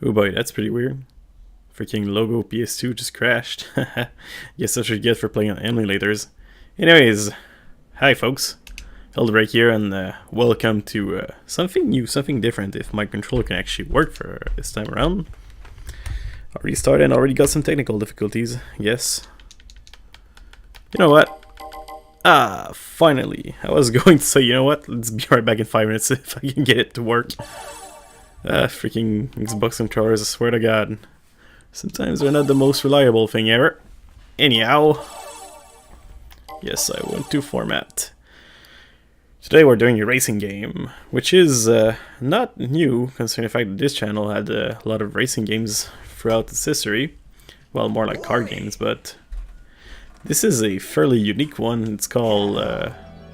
Oh boy, that's pretty weird. Freaking logo PS2 just crashed. Guess that's what you get for playing on emulators. Anyways, hi folks. Hildebreak here, and welcome to something new, something different, if my controller can actually work for this time around. Already started and already got some technical difficulties, yes. You know what? Finally. I was going to say, you know what? Let's be right back in 5 minutes if I can get it to work. Freaking Xbox controllers, I swear to God. Sometimes they're not the most reliable thing ever. Anyhow. Yes, I went to format. Today we're doing a racing game, which is not new, considering the fact that this channel had a lot of racing games throughout its history. Well, more like card games, but this is a fairly unique one. It's called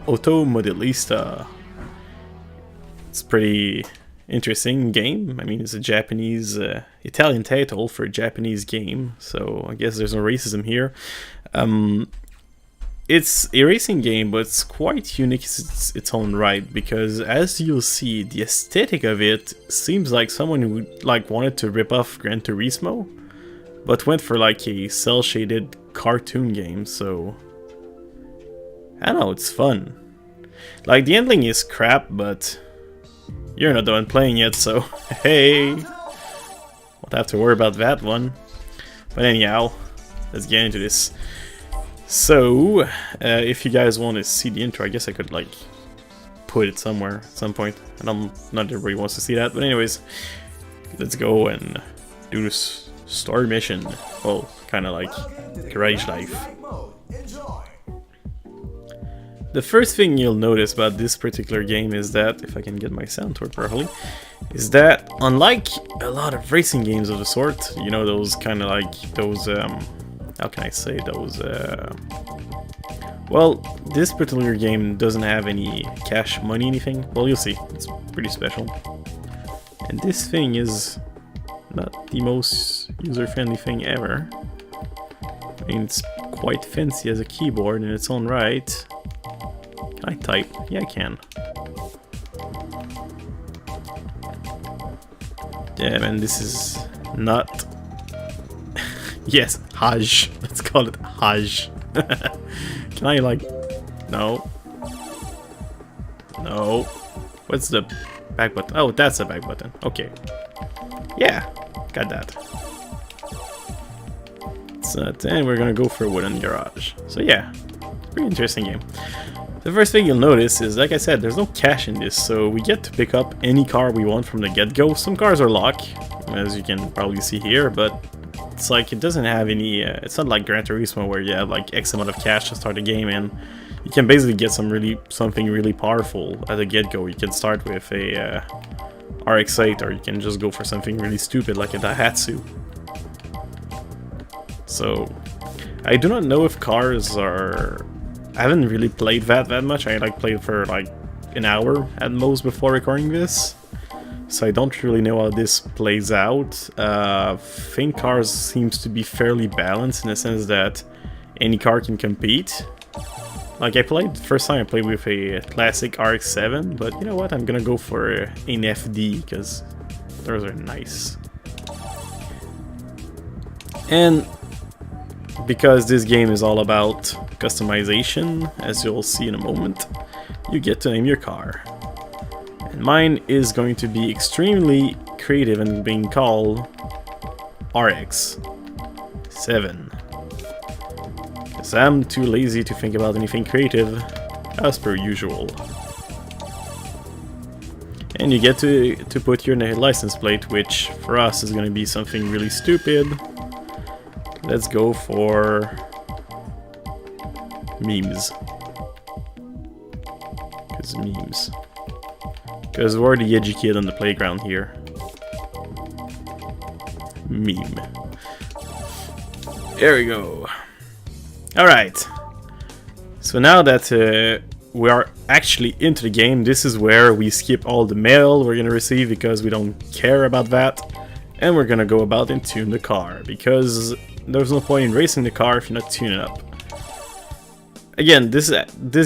Auto Modellista. It's a pretty interesting game. I mean, it's a Japanese, Italian title for a Japanese game, so I guess there's no racism here. It's a racing game, but it's quite unique in its own right, because as you'll see, the aesthetic of it seems like someone who wanted to rip off Gran Turismo, but went for like a cel-shaded cartoon game. So I don't know, it's fun. Like, the ending is crap, but you're not the one playing yet, so hey, won't have to worry about that one. But anyhow, let's get into this. So, if you guys want to see the intro, I guess I could, like, put it somewhere at some point. And not everybody wants to see that, but anyways, let's go and do this story mission. Well, kind of like Garage Life. The first thing you'll notice about this particular game is that, if I can get my sound to work properly, is that unlike a lot of racing games of the sort, you know, those kind of like, those, how can I say those, well, this particular game doesn't have any cash money anything. Well, you'll see, it's pretty special. And this thing is not the most user-friendly thing ever. I mean, it's quite fancy as a keyboard in its own right. Can I type? Yeah, I can. Yeah, man, this is not... Yes, Hajj. Let's call it Hajj. Can I, like... No. No. What's the back button? Oh, that's the back button. Okay. Yeah, got that. So, and we're gonna go for a wooden garage. So yeah, pretty interesting game. The first thing you'll notice is, like I said, there's no cash in this, so we get to pick up any car we want from the get-go. Some cars are locked, as you can probably see here, but it's like it doesn't have any, it's not like Gran Turismo where you have like X amount of cash to start the game, and you can basically get something really powerful at the get-go. You can start with a RX-8, or you can just go for something really stupid like a Daihatsu. So, I do not know if cars are... I haven't really played that much. I played for like an hour at most before recording this, so I don't really know how this plays out. I think cars seems to be fairly balanced in the sense that any car can compete. Like, the first time I played with a classic RX-7, but you know what, I'm gonna go for an FD because those are nice. And because this game is all about customization, as you'll see in a moment, you get to name your car. And mine is going to be extremely creative and being called RX-7. Because I'm too lazy to think about anything creative, as per usual. And you get to put your license plate, which for us is going to be something really stupid. Let's go for memes. Because we're the edgy kid on the playground here. Meme. There we go. Alright. So now that we are actually into the game, this is where we skip all the mail we're gonna receive because we don't care about that. And we're gonna go about and tune the car, because there's no point in racing the car if you're not tuning it up. Again, this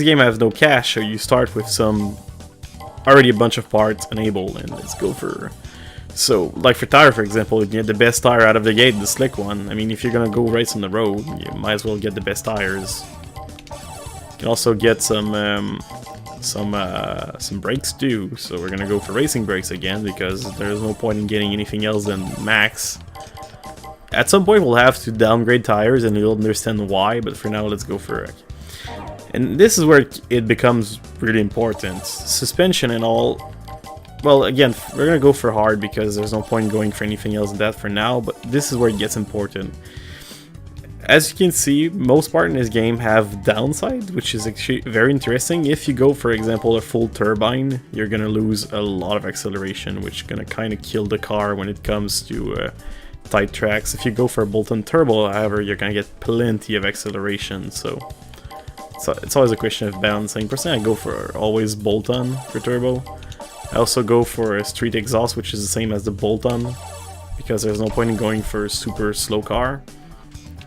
game has no cash, so you start with already a bunch of parts enabled, and let's go for So, like for tire, for example, you get the best tire out of the gate, the slick one. I mean, if you're gonna go race on the road, you might as well get the best tires. You can also get some brakes too. So we're gonna go for racing brakes again because there's no point in getting anything else than max. At some point, we'll have to downgrade tires, and you'll understand why. But for now, let's go for it. And this is where it becomes really important. Suspension and all. Well, again, we're gonna go for hard because there's no point in going for anything else than that for now, but this is where it gets important. As you can see, most parts in this game have downside, which is actually very interesting. If you go, for example, a full turbine, you're gonna lose a lot of acceleration, which is gonna kind of kill the car when it comes to tight tracks. If you go for a bolt-on turbo, however, you're gonna get plenty of acceleration, so it's always a question of balancing. Personally, I go for always bolt-on for turbo. I also go for a street exhaust, which is the same as the bolt-on, because there's no point in going for a super slow car.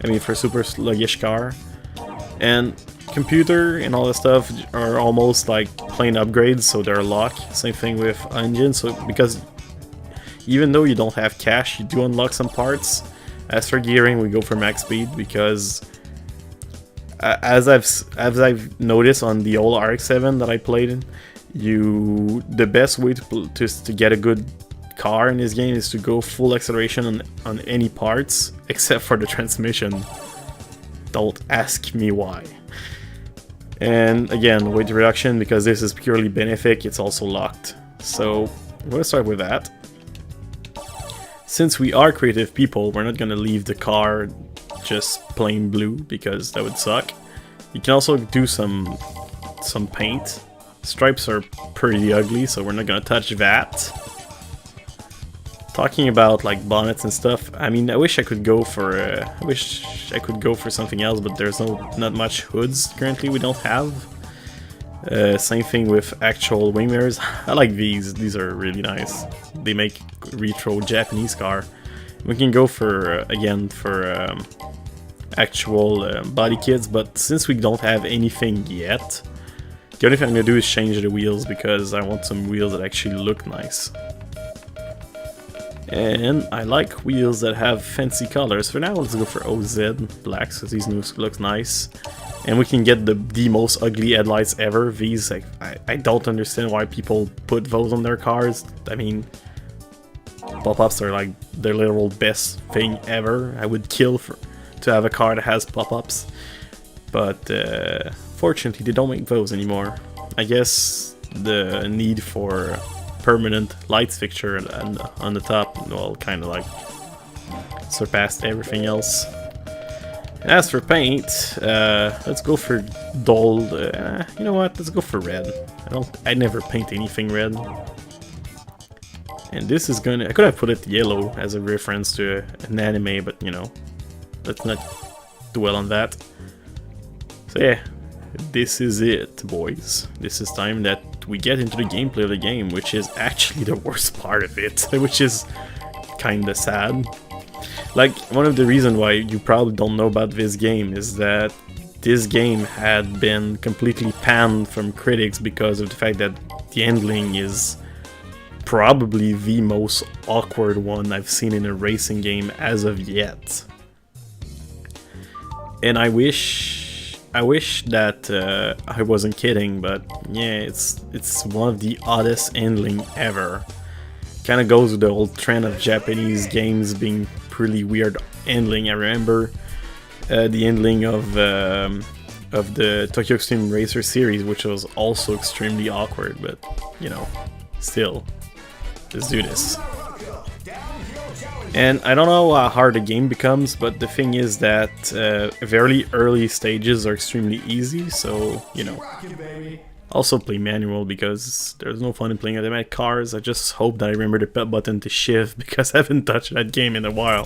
I mean, for a super sluggish car. And computer and all that stuff are almost like plain upgrades, so they're locked. Same thing with engine, so because even though you don't have cash, you do unlock some parts. As for gearing, we go for max speed because as I've noticed on the old RX-7 that I played in, the best way to get a good car in this game is to go full acceleration on any parts except for the transmission. Don't ask me why. And again, weight reduction, because this is purely benefic, it's also locked. So I'm going to start with that. Since we are creative people, we're not going to leave the car just plain blue because that would suck. You can also do some paint. Stripes are pretty ugly, so we're not gonna touch that. Talking about like bonnets and stuff, I mean, I wish I could go for something else, but there's not much hoods currently. We don't have. Same thing with actual wing mirrors. I like these. These are really nice. They make retro Japanese car. We can go for again for actual body kits, but since we don't have anything yet. The only thing I'm going to do is change the wheels because I want some wheels that actually look nice. And I like wheels that have fancy colors. For now, let's go for OZ blacks because these look nice. And we can get the most ugly headlights ever. These, like, I don't understand why people put those on their cars. I mean, pop-ups are like their literal best thing ever. I would kill to have a car that has pop-ups. But fortunately, they don't make those anymore. I guess the need for permanent lights fixture on the top, well, kind of like surpassed everything else. And as for paint, let's go for dull. You know what? Let's go for red. I never paint anything red. And this is gonna. I could have put it yellow as a reference to an anime, but you know, let's not dwell on that. So yeah, this is it, boys. This is time that we get into the gameplay of the game, which is actually the worst part of it, which is kinda sad. Like, one of the reasons why you probably don't know about this game is that this game had been completely panned from critics because of the fact that the handling is probably the most awkward one I've seen in a racing game as of yet. And I wish that I wasn't kidding, but yeah, it's one of the oddest handling ever. Kind of goes with the old trend of Japanese games being pretty weird handling. I remember the handling of the Tokyo Extreme Racer series, which was also extremely awkward, but you know, still, let's do this. And I don't know how hard the game becomes, but the thing is that very early stages are extremely easy, so, you know. Also play manual because there's no fun in playing automatic cars. I just hope that I remember the button to shift because I haven't touched that game in a while.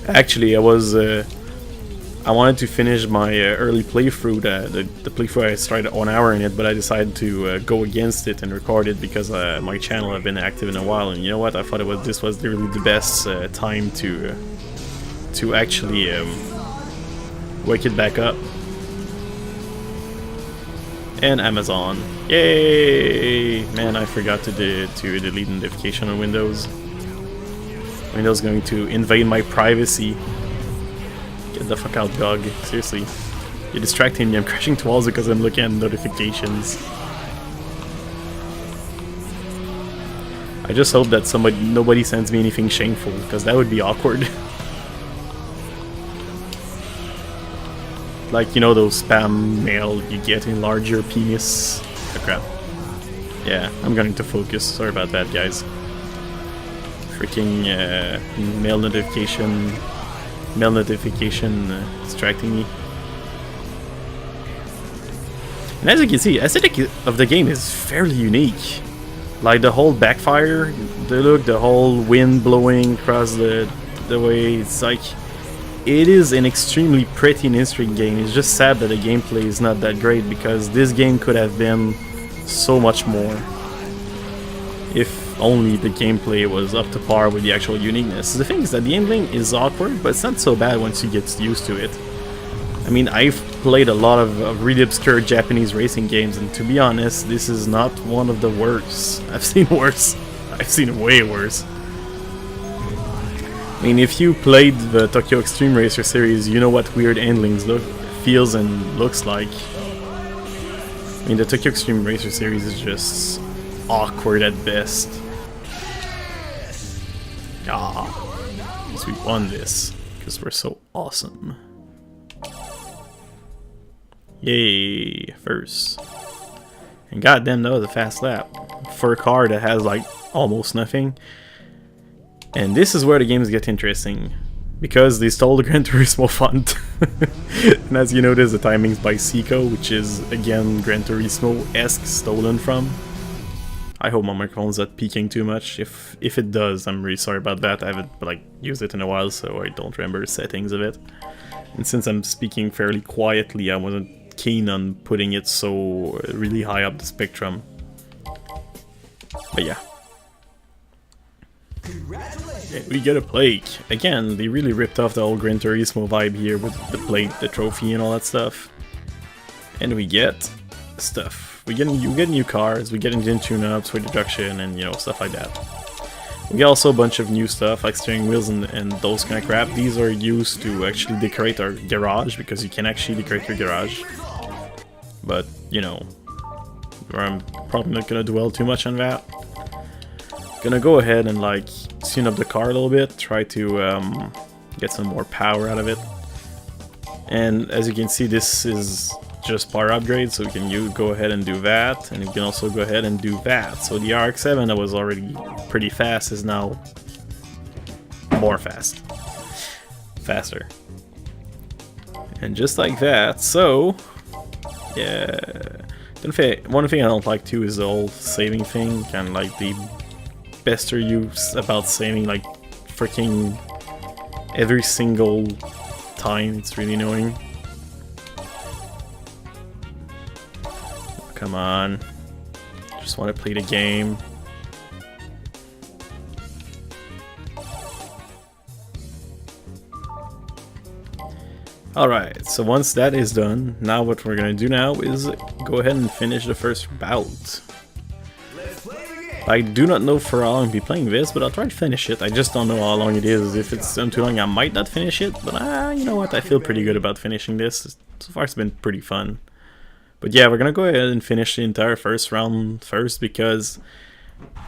Actually, I wanted to finish my early playthrough, the playthrough I started 1 hour in it, but I decided to go against it and record it because my channel had been active in a while, and you know what? I thought this was really the best time to actually wake it back up. And Amazon, yay! Man, I forgot to delete notification on Windows. Windows going to invade my privacy. Get the fuck out, dog. Seriously. You're distracting me. I'm crashing to walls because I'm looking at notifications. I just hope that nobody sends me anything shameful, because that would be awkward. Like, you know, those spam mail you get in larger penis. Oh crap. Yeah, I'm going to focus. Sorry about that, guys. Freaking mail notification distracting me. And as you can see, aesthetic of the game is fairly unique. Like the whole backfire, the whole wind blowing across the way, it's like, it is an extremely pretty and interesting game. It's just sad that the gameplay is not that great, because this game could have been so much more if only the gameplay was up to par with the actual uniqueness. The thing is that the ending is awkward, but it's not so bad once you get used to it. I mean, I've played a lot of really obscure Japanese racing games, and to be honest, this is not one of the worst. I've seen worse. I've seen way worse. I mean, if you played the Tokyo Extreme Racer series, you know what weird endings feels and looks like. I mean, the Tokyo Extreme Racer series is just awkward at best. Ah, because we won this, because we're so awesome. Yay, first. And goddamn, that was a fast lap for a car that has like almost nothing. And this is where the games get interesting, because they stole the Gran Turismo font. And as you notice, the timing's by Seiko, which is again Gran Turismo-esque stolen from. I hope my microphone's not peaking too much. If it does, I'm really sorry about that. I haven't like used it in a while, so I don't remember the settings of it. And since I'm speaking fairly quietly, I wasn't keen on putting it so really high up the spectrum. But yeah. And we get a plaque. Again, they really ripped off the old Gran Turismo vibe here with the plate, the trophy, and all that stuff. And we get stuff. You get new cars, we get engine tune-ups, weight reduction, and you know, stuff like that. We get also a bunch of new stuff like steering wheels and those kind of crap. These are used to actually decorate our garage, because you can actually decorate your garage. But, you know, I'm probably not gonna dwell too much on that. Gonna go ahead and like tune up the car a little bit, try to get some more power out of it. And as you can see, this is just power upgrade, so we can go ahead and do that, and you can also go ahead and do that. So the RX-7 that was already pretty fast is now more faster. And just like that, so yeah. One thing I don't like too is the whole saving thing, kind of like the pester you about saving like freaking every single time. It's really annoying. Come on. Just want to play the game. Alright, so once that is done, now what we're gonna do now is go ahead and finish the first bout. I do not know for how long I'll be playing this, but I'll try to finish it. I just don't know how long it is. If it's too long, I might not finish it, but you know what, I feel pretty good about finishing this. So far it's been pretty fun. But yeah, we're gonna go ahead and finish the entire first round first, because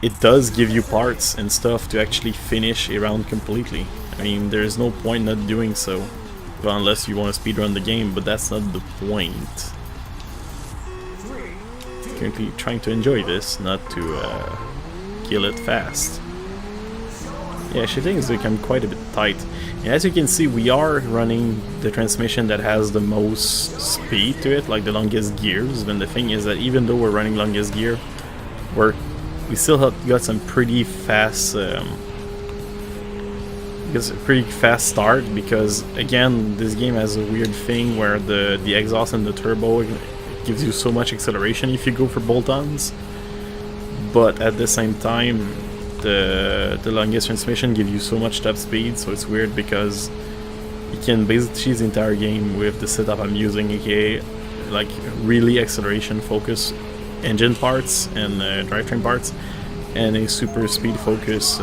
it does give you parts and stuff to actually finish a round completely. I mean, there's no point not doing so. Well, unless you want to speedrun the game, but that's not the point. Currently trying to enjoy this, not to kill it fast. Yeah, shifting is become quite a bit tight. And as you can see, we are running the transmission that has the most speed to it, like the longest gears. And the thing is that even though we're running longest gear, we still have got some pretty fast start, because again, this game has a weird thing where the exhaust and the turbo gives you so much acceleration if you go for bolt-ons, but at the same time the longest transmission gives you so much top speed. So it's weird, because you can basically cheese the entire game with the setup I'm using, aka like really acceleration focus engine parts and drivetrain parts, and a super speed focus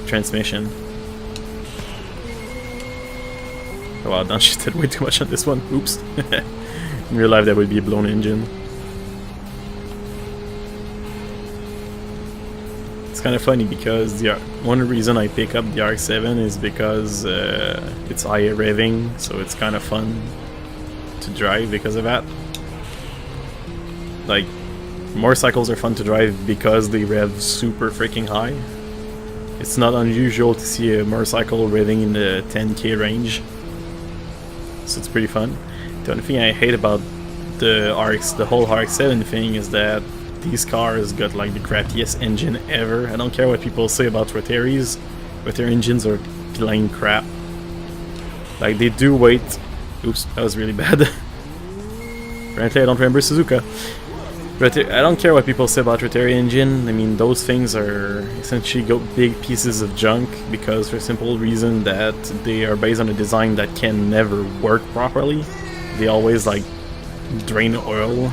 transmission. Oh wow, downshifted way too much on this one. Oops. In real life that would be a blown engine. It's kind of funny because one reason I pick up the RX-7 is because it's higher revving, so it's kind of fun to drive because of that. Like, motorcycles are fun to drive because they rev super freaking high. It's not unusual to see a motorcycle revving in the 10k range, so it's pretty fun. The only thing I hate about the whole RX-7 thing is that these cars got like the crappiest engine ever. I don't care what people say about Rotaries, but their engines are plain crap. Like, they do weight. Oops, that was really bad. Apparently I don't remember Suzuka. But I don't care what people say about Rotary engine. I mean, those things are essentially big pieces of junk because for a simple reason that they are based on a design that can never work properly. They always like drain oil,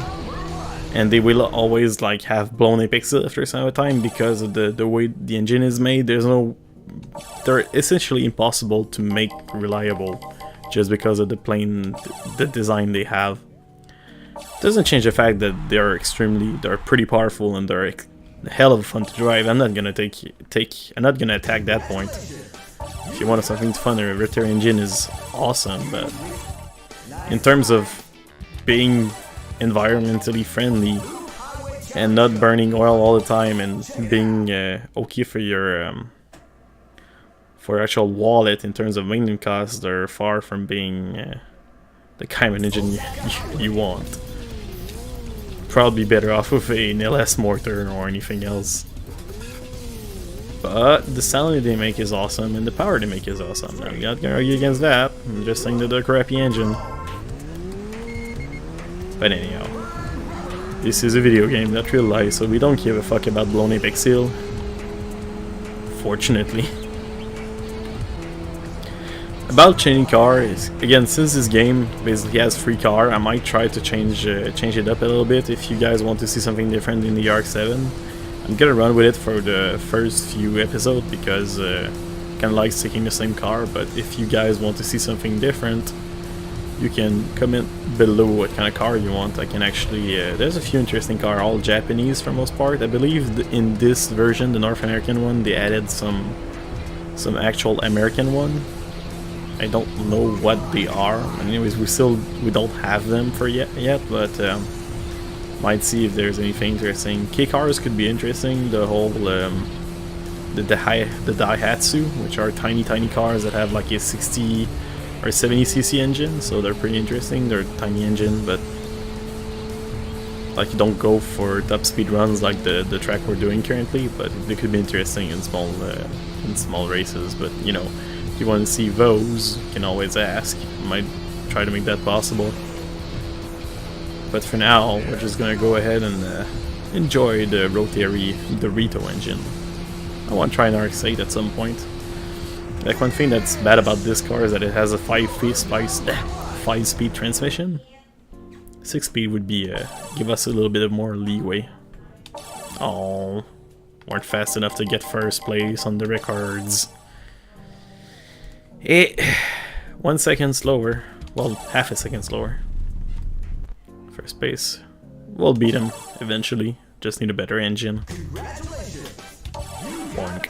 and they will always like have blown apexes after some time because of the way the engine is made. They're essentially impossible to make reliable just because of the design they have. Doesn't change the fact that they're pretty powerful and they're a hell of fun to drive. I'm not gonna I'm not gonna attack that point. If you want something fun, a Rotary engine is awesome, but in terms of being environmentally friendly and not burning oil all the time and being okay for your actual wallet in terms of maintenance costs, they're far from being the kind of engine you want. Probably better off with an LS motor or anything else. But the sound they make is awesome and the power they make is awesome. I'm not gonna argue against that. I'm just saying that they're a crappy engine. But anyhow, this is a video game, not real life, so we don't give a fuck about blown apex seal. Fortunately. About changing cars, again, since this game basically has free car, I might try to change it up a little bit. If you guys want to see something different in the RX-7, I'm gonna run with it for the first few episodes because I kinda like sticking the same car. But if you guys want to see something different, you can comment below what kind of car you want. I can actually, there's a few interesting cars, all Japanese for most part. I believe in this version, the North American one, they added some actual American one. I don't know what they are. Anyways, we don't have them for yet, but might see if there's anything interesting. K cars could be interesting. The whole the Daihatsu, which are tiny cars that have like a 60 or 70cc engine, so they're pretty interesting. They're a tiny engine, but like you don't go for top speed runs like the track we're doing currently. But they could be interesting in small races. But you know, if you want to see those, you can always ask. I might try to make that possible. But for now, we're just gonna go ahead and enjoy the Rotary Dorito engine. I want to try an RX-8 at some point. Like, one thing that's bad about this car is that it has a 5-speed transmission. 6-speed would be give us a little bit of more leeway. Oh, weren't fast enough to get first place on the records. 1 second slower. Well, half a second slower. First place. We'll beat him eventually. Just need a better engine. Boink.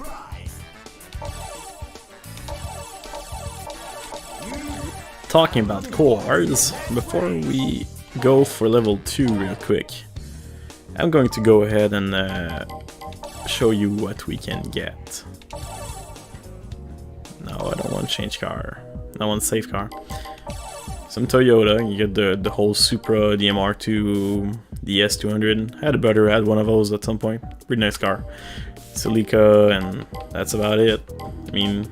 Talking about cars, before we go for level 2 real quick, I'm going to go ahead and show you what we can get. No, I don't want to change car. I want save car. Some Toyota, you get the whole Supra, the MR2, the S200. I had a brother who had one of those at some point. Pretty nice car. Celica, and that's about it. I mean,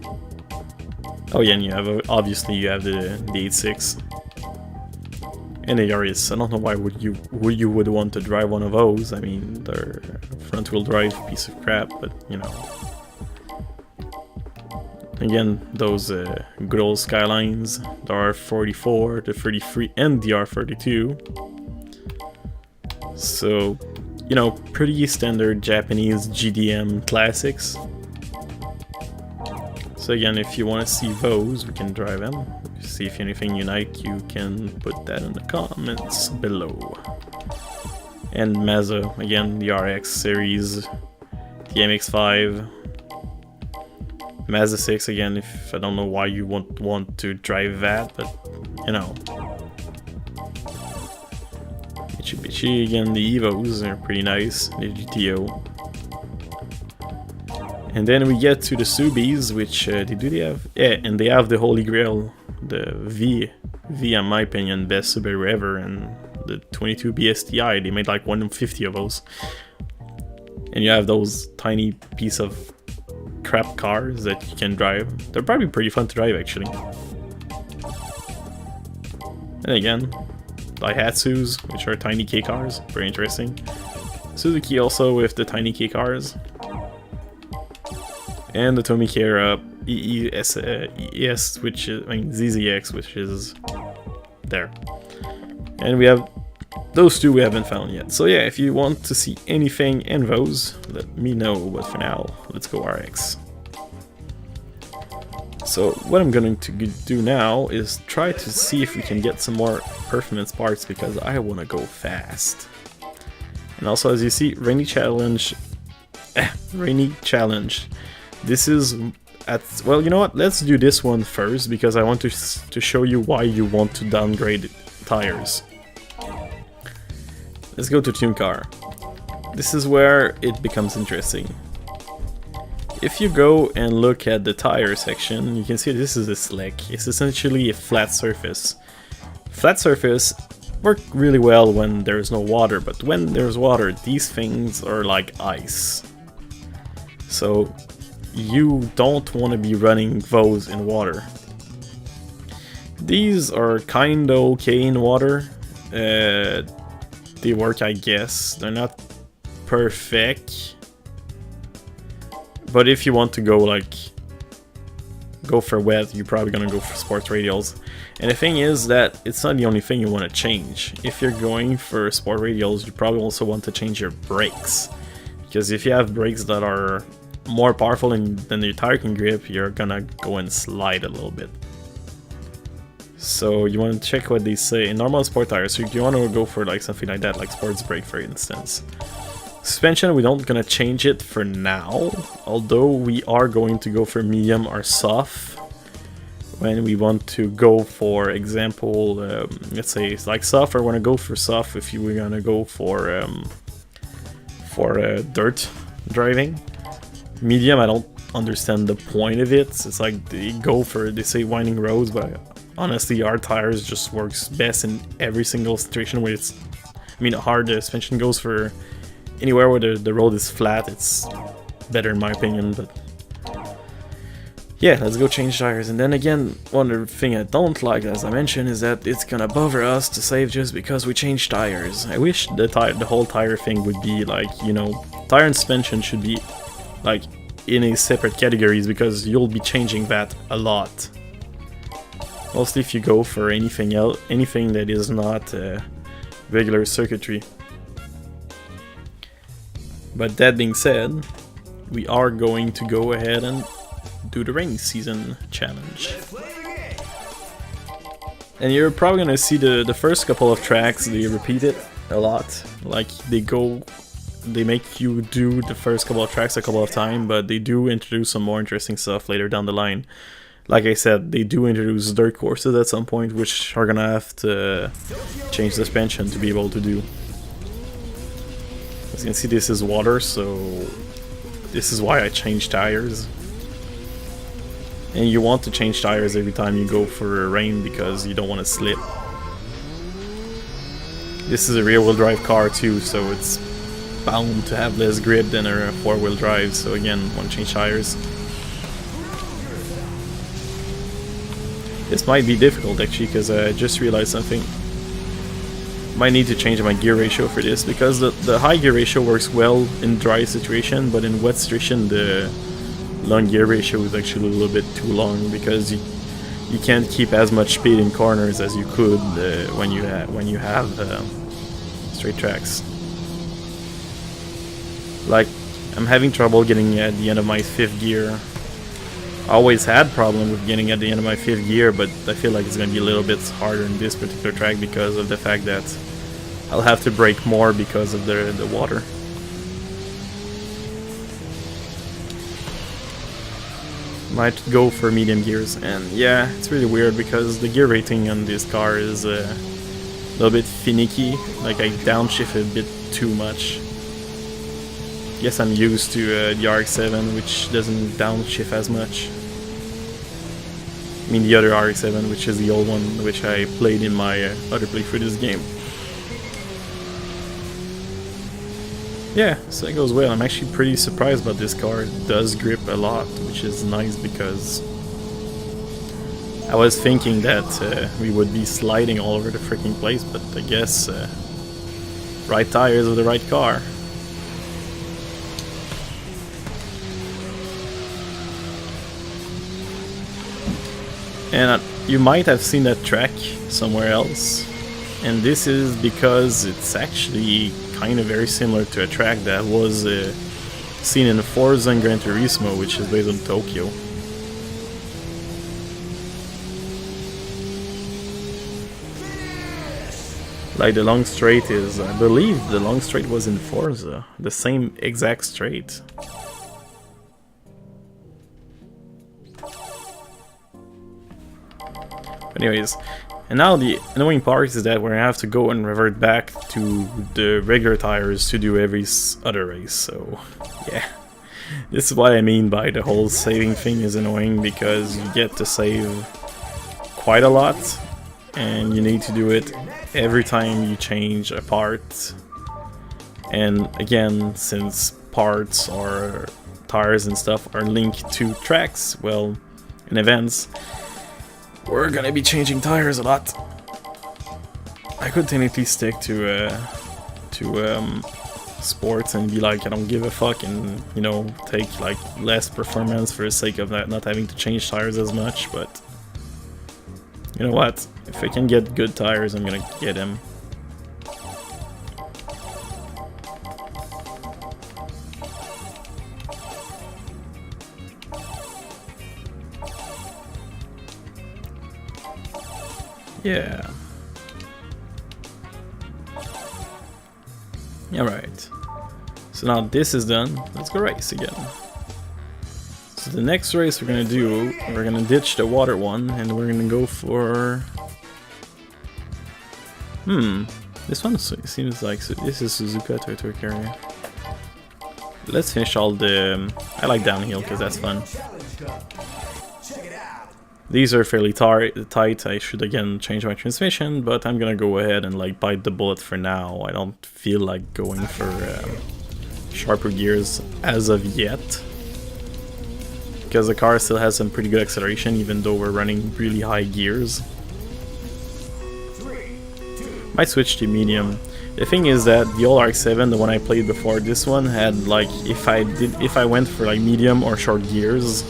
oh yeah, and you have obviously you have the 86 and the Yaris. I don't know why you would want to drive one of those. I mean, they're front-wheel drive piece of crap, but you know. Again, those good old Skylines, the R44, the 33, and the R32. So, you know, pretty standard Japanese GDM classics. So again, if you want to see those, we can drive them. See if anything you like, you can put that in the comments below. And Mazda, again, the RX series, the MX-5, Mazda 6, again, if I don't know why you won't want to drive that, but, you know. Mitsubishi, again, the Evos are pretty nice, the GTO. And then we get to the Subis, which, do they have? Yeah, and they have the Holy Grail, the V, in my opinion, best Subaru ever, and the 22 BSTI, they made like 150 of those. And you have those tiny piece of crap cars that you can drive. They're probably pretty fun to drive, actually. And again, Daihatsus, which are tiny K cars, very interesting. Suzuki also with the tiny K cars. And the Tomikera ES, which is, I mean, ZZX, which is there. And we have those two we haven't found yet. So yeah, if you want to see anything in those, let me know. But for now, let's go RX. So what I'm going to do now is try to see if we can get some more performance parts, because I want to go fast. And also, as you see, Rainy Challenge. This is at, well, you know what, let's do this one first, because I want to show you why you want to downgrade tires. Let's go to Tune Car. This is where it becomes interesting. If you go and look at the tire section, you can see this is a slick. It's essentially a flat surface. Flat surface work really well when there's no water, but when there's water, these things are like ice. So you don't want to be running those in water. These are kinda okay in water. They work, I guess. They're not perfect. But if you want to go for wet, you're probably gonna go for sports radials. And the thing is that it's not the only thing you want to change. If you're going for sport radials, you probably also want to change your brakes. Because if you have brakes that are more powerful than your tire can grip, you're gonna go and slide a little bit. So you want to check what they say in normal sport tires. So you want to go for like something like that, like sports brake, for instance. Suspension, we don't gonna change it for now, although we are going to go for medium or soft when we want to go for example, let's say it's like soft, or want to go for soft if you were gonna go for dirt driving. Medium, I don't understand the point of it. It's like they say winding roads, but honestly our tires just works best in every single situation where it's, I mean, hard suspension goes for anywhere where the road is flat. It's better in my opinion, but yeah, let's go change tires. And then again, one other thing I don't like, as I mentioned, is that it's gonna bother us to save just because we change tires. I wish the whole tire thing would be like, you know, tire and suspension should be like in a separate categories, because you'll be changing that a lot. Mostly if you go for anything else, anything that is not regular circuitry. But that being said, we are going to go ahead and do the rainy season challenge. And you're probably gonna see the first couple of tracks, they repeat it a lot. Like they make you do the first couple of tracks a couple of times, but they do introduce some more interesting stuff later down the line. Like I said, they do introduce dirt courses at some point, which are gonna have to change the suspension to be able to do. As you can see, this is water, so this is why I change tires. And you want to change tires every time you go for rain, because you don't want to slip. This is a rear-wheel drive car too, so it's bound to have less grip than a four-wheel drive, so again, want to change tires. This might be difficult actually, because I just realized something. Might need to change my gear ratio for this, because the high gear ratio works well in dry situation, but in wet situation the long gear ratio is actually a little bit too long, because you can't keep as much speed in corners as you could when you have straight tracks. Like, I'm having trouble getting at the end of my 5th gear I always had problem with getting at the end of my 5th gear, but I feel like it's gonna be a little bit harder in this particular track because of the fact that I'll have to brake more because of the water. Might go for medium gears, and yeah, it's really weird because the gear rating on this car is a little bit finicky, like I downshift a bit too much. Guess I'm used to the RX-7, which doesn't downshift as much. I mean the other RX-7, which is the old one, which I played in my other playthrough this game. Yeah, so it goes well. I'm actually pretty surprised about this car. It does grip a lot, which is nice because I was thinking that we would be sliding all over the freaking place, but I guess right tires with the right car. And you might have seen that track somewhere else, and this is because it's actually kind of very similar to a track that was seen in Forza and Gran Turismo, which is based in Tokyo. Like the long straight is, I believe the long straight was in Forza, the same exact straight. Anyways, and now the annoying part is that we're gonna have to go and revert back to the regular tires to do every other race, so yeah. This is what I mean by the whole saving thing is annoying, because you get to save quite a lot, and you need to do it every time you change a part. And again, since parts or tires and stuff are linked to tracks, well, in events, we're gonna be changing tires a lot. I could technically stick to sports and be like, I don't give a fuck, and you know, take like less performance for the sake of not having to change tires as much. But you know what? If I can get good tires, I'm gonna get them. Yeah. Alright. So now this is done. Let's go race again. So the next race we're gonna do, we're gonna ditch the water one and we're gonna go for... This one seems like... This is Suzuka Territory Carrier. Let's finish all the... I like downhill because that's fun. These are fairly tight. I should again change my transmission, but I'm gonna go ahead and like bite the bullet for now. I don't feel like going for sharper gears as of yet, because the car still has some pretty good acceleration even though we're running really high gears. Might switch to medium. The thing is that the old RX-7, the one I played before this one, had like, if I went for like medium or short gears,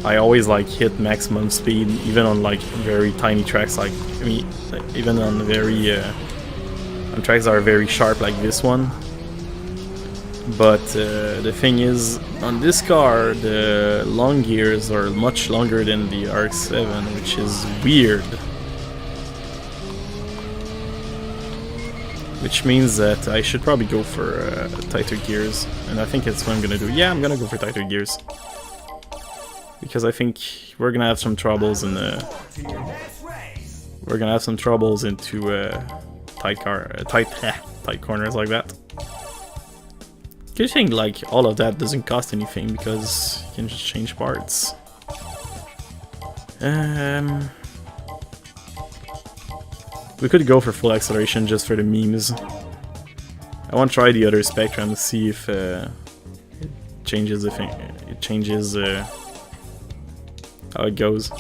I always like hit maximum speed, even on like very tiny tracks, like, I mean, even on very on tracks that are very sharp like this one. But the thing is, on this car, the long gears are much longer than the RX-7, which is weird. Which means that I should probably go for tighter gears, and I think that's what I'm gonna do. Yeah, I'm gonna go for tighter gears. Because I think we're gonna have some troubles in the... We're gonna have some troubles into tight corners like that. Good thing like all of that doesn't cost anything because you can just change parts. We could go for full acceleration just for the memes. I want to try the other Spectrum to see if it changes the thing. It changes how it goes.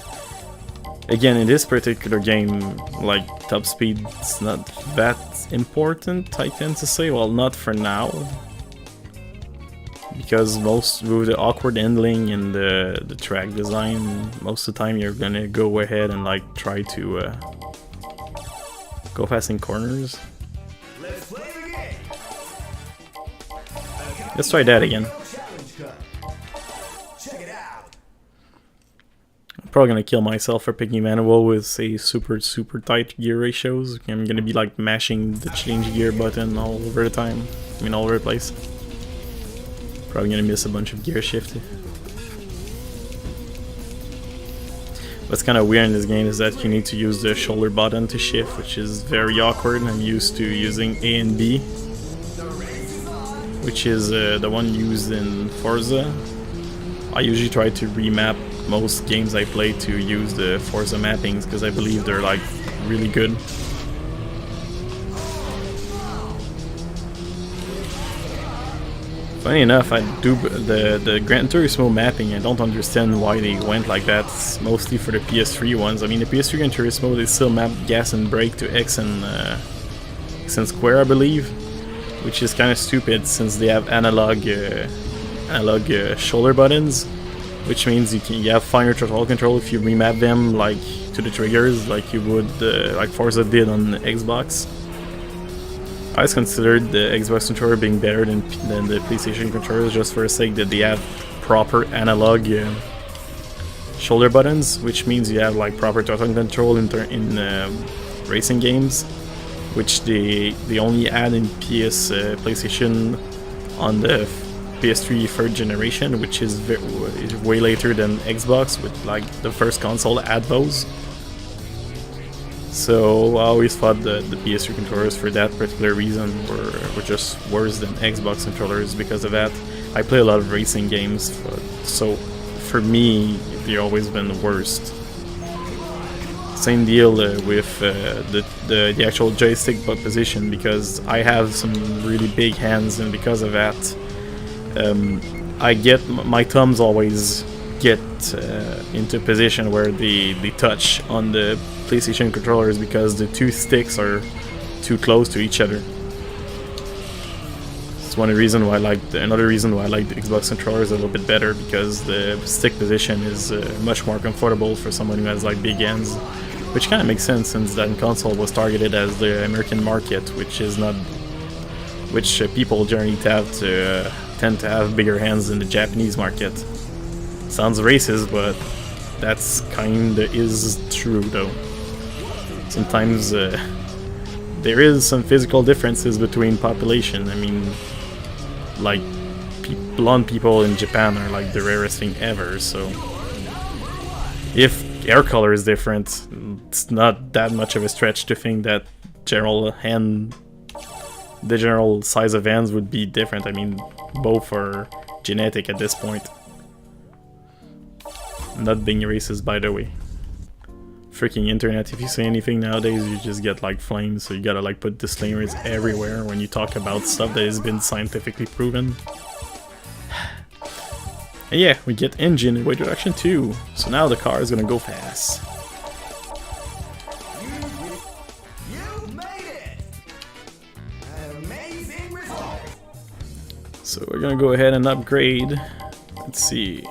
Again, in this particular game, like top speed is not that important, I tend to say. Well, not for now, because most with the awkward handling and the track design, most of the time you're gonna go ahead and like try to go fast in corners. Let's try that again. probably gonna kill myself for picking manual with, say, super tight gear ratios. I'm gonna be like mashing the change gear button all over the time. I mean, all over the place. Probably gonna miss a bunch of gear shift. What's kind of weird in this game is that you need to use the shoulder button to shift, which is very awkward. I'm used to using A and B, which is the one used in Forza. I usually try to remap most games I play to use the Forza mappings because I believe they're like really good. Funny enough, I do the Gran Turismo mapping. I don't understand why they went like that. It's mostly for the PS3 ones. I mean, the PS3 Gran Turismo, they still map gas and brake to X and square, I believe, which is kind of stupid since they have analog shoulder buttons, which means you have finer throttle control if you remap them like to the triggers, like you would like Forza did on the Xbox. I always considered the Xbox controller being better than the PlayStation controllers just for the sake that they have proper analog shoulder buttons, which means you have like proper throttle control in racing games, which they only add in PlayStation on the PS3 third generation, which is way later than Xbox, with like the first console to add those. So I always thought that the PS3 controllers, for that particular reason, were just worse than Xbox controllers because of that. I play a lot of racing games, so for me, they've always been the worst. Same deal with the actual joystick position, because I have some really big hands, and because of that, I get my thumbs always get into a position where they touch on the PlayStation controllers because the two sticks are too close to each other. It's another reason why I like the Xbox controllers a little bit better, because the stick position is much more comfortable for someone who has like big hands, which kind of makes sense since that console was targeted as the American market, which people generally tend to have bigger hands in the Japanese market. Sounds racist, but that's kinda is true though. Sometimes there is some physical differences between population. I mean, like blonde people in Japan are like the rarest thing ever, so if hair color is different, it's not that much of a stretch to think that the general size of hands would be different. I mean, both are genetic at this point. Not being racist, by the way. Freaking internet, if you say anything nowadays, you just get like flames, so you gotta like put disclaimers everywhere when you talk about stuff that has been scientifically proven. And yeah, we get engine in weight reduction too, so now the car is gonna go fast. You made it! An amazing result! So we're gonna go ahead and upgrade. Let's see.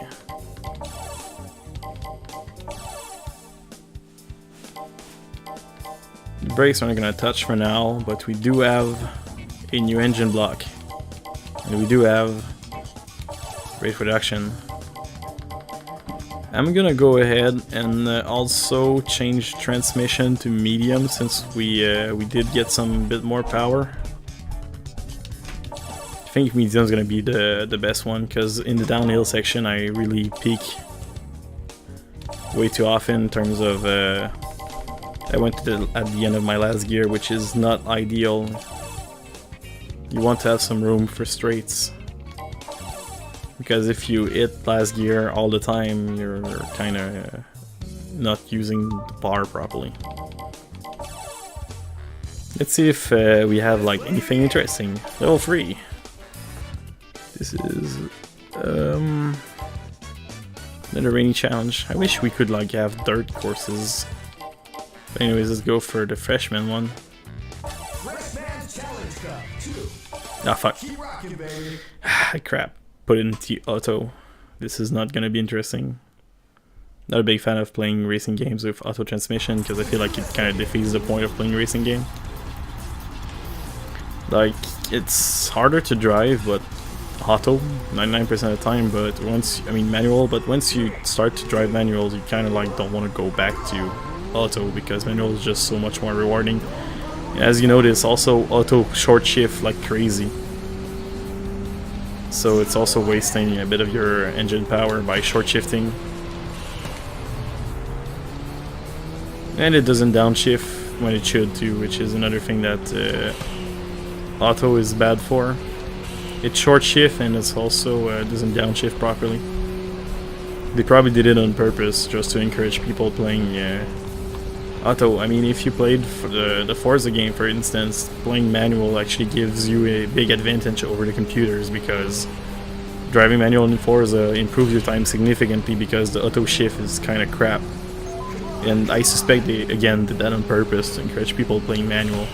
The brakes aren't gonna touch for now, but we do have a new engine block, and we do have rate reduction. I'm gonna go ahead and also change transmission to medium, since we did get some bit more power. I think medium is gonna be the best one, because in the downhill section I really peak way too often in terms of I went to at the end of my last gear, which is not ideal. You want to have some room for straights, because if you hit last gear all the time, you're kind of not using the bar properly. Let's see if we have like anything interesting. Level 3. This is another rainy challenge. I wish we could like have dirt courses. But anyways, let's go for the freshman one. Ah, fuck. Crap. Put it into auto. This is not gonna be interesting. Not a big fan of playing racing games with auto transmission, because I feel like it kind of defeats the point of playing a racing game. Like, it's harder to drive, but auto 99% of the time, but manual, but once you start to drive manual, you kind of like don't want to go back to auto because manual is just so much more rewarding. As you notice, also auto short shift like crazy, so it's also wasting a bit of your engine power by short shifting, and it doesn't downshift when it should too, which is another thing that auto is bad for. It short shift and it's also doesn't downshift properly. They probably did it on purpose just to encourage people playing auto. I mean, if you played for the Forza game, for instance, playing manual actually gives you a big advantage over the computers, because driving manual in Forza improves your time significantly because the auto shift is kind of crap. And I suspect they again did that on purpose to encourage people playing manual.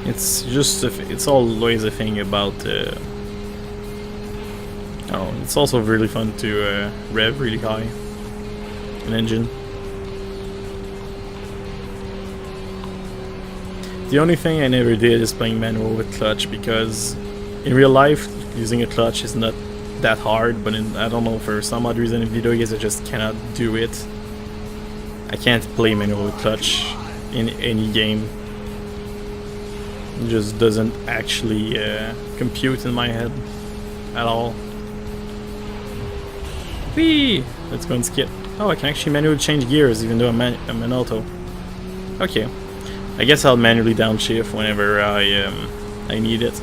It's just it's always a thing about oh, it's also really fun to rev really high an engine. The only thing I never did is playing manual with clutch, because in real life using a clutch is not that hard, but I don't know, for some odd reason in video games I just cannot do it. I can't play manual with clutch in any game. It just doesn't actually compute in my head at all. Whee! Let's go and skip. Oh, I can actually manually change gears even though I'm an auto. Okay. I guess I'll manually downshift whenever I need it.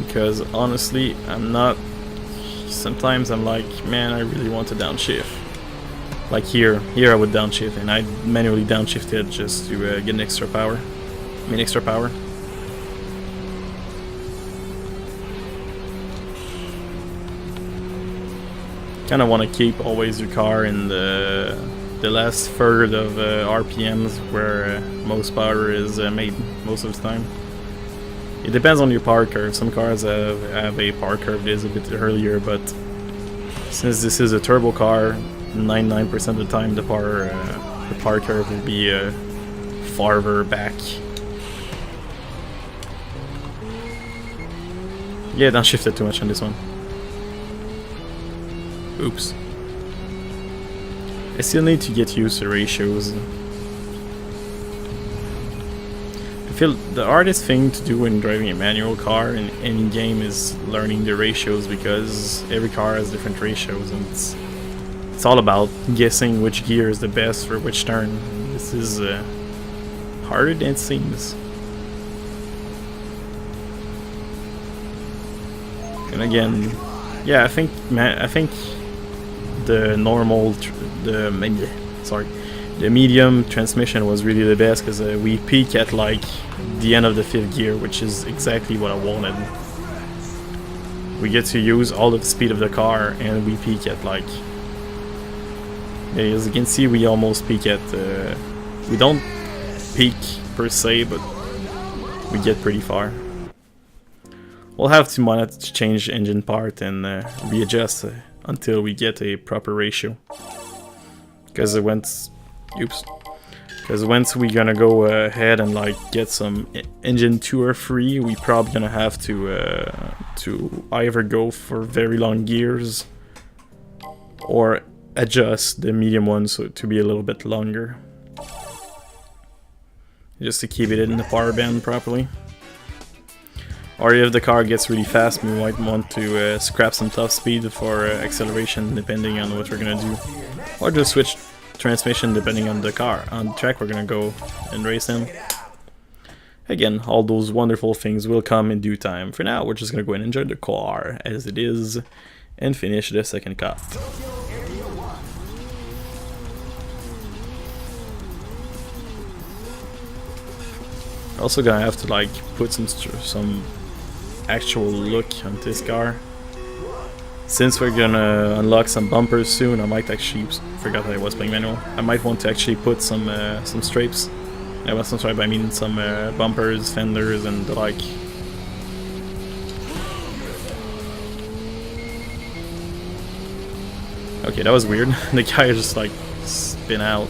Because honestly, I'm not... Sometimes I'm like, man, I really want to downshift. Like here I would downshift, and I manually downshifted just to get an extra power. Extra power. Kind of want to keep always your car in the last third of RPMs where most power is made most of the time. It depends on your power curve. Some cars have a power curve that is a bit earlier, but since this is a turbo car, 99% of the time the power curve will be farther back. Yeah, don't shift it too much on this one. Oops. I still need to get used to ratios. I feel the hardest thing to do when driving a manual car in any game is learning the ratios, because every car has different ratios, and it's all about guessing which gear is the best for which turn. This is harder than it seems. And again, yeah, I think the normal, the medium transmission was really the best, because we peak at like the end of the 5th gear, which is exactly what I wanted. We get to use all of the speed of the car, and we peak at like, as you can see, we almost peak at, we don't peak per se, but we get pretty far. We'll have to monitor to change engine part and readjust until we get a proper ratio. Because once we're gonna go ahead and like get some engine 2 or 3, we probably gonna have to either go for very long gears or adjust the medium ones so to be a little bit longer, just to keep it in the power band properly. Or if the car gets really fast, we might want to scrap some top speed for acceleration, depending on what we're gonna do, or just switch transmission depending on the car, on the track we're gonna go and race in. Again, all those wonderful things will come in due time. For now, we're just gonna go and enjoy the car as it is and finish the second cup. Also gonna have to like put some actual look on this car. Since we're gonna unlock some bumpers soon, I might actually forgot that I was playing manual. I might want to actually put some stripes. I want some stripes. I mean some bumpers, fenders, and the like. Okay, that was weird. The guy just like spin out.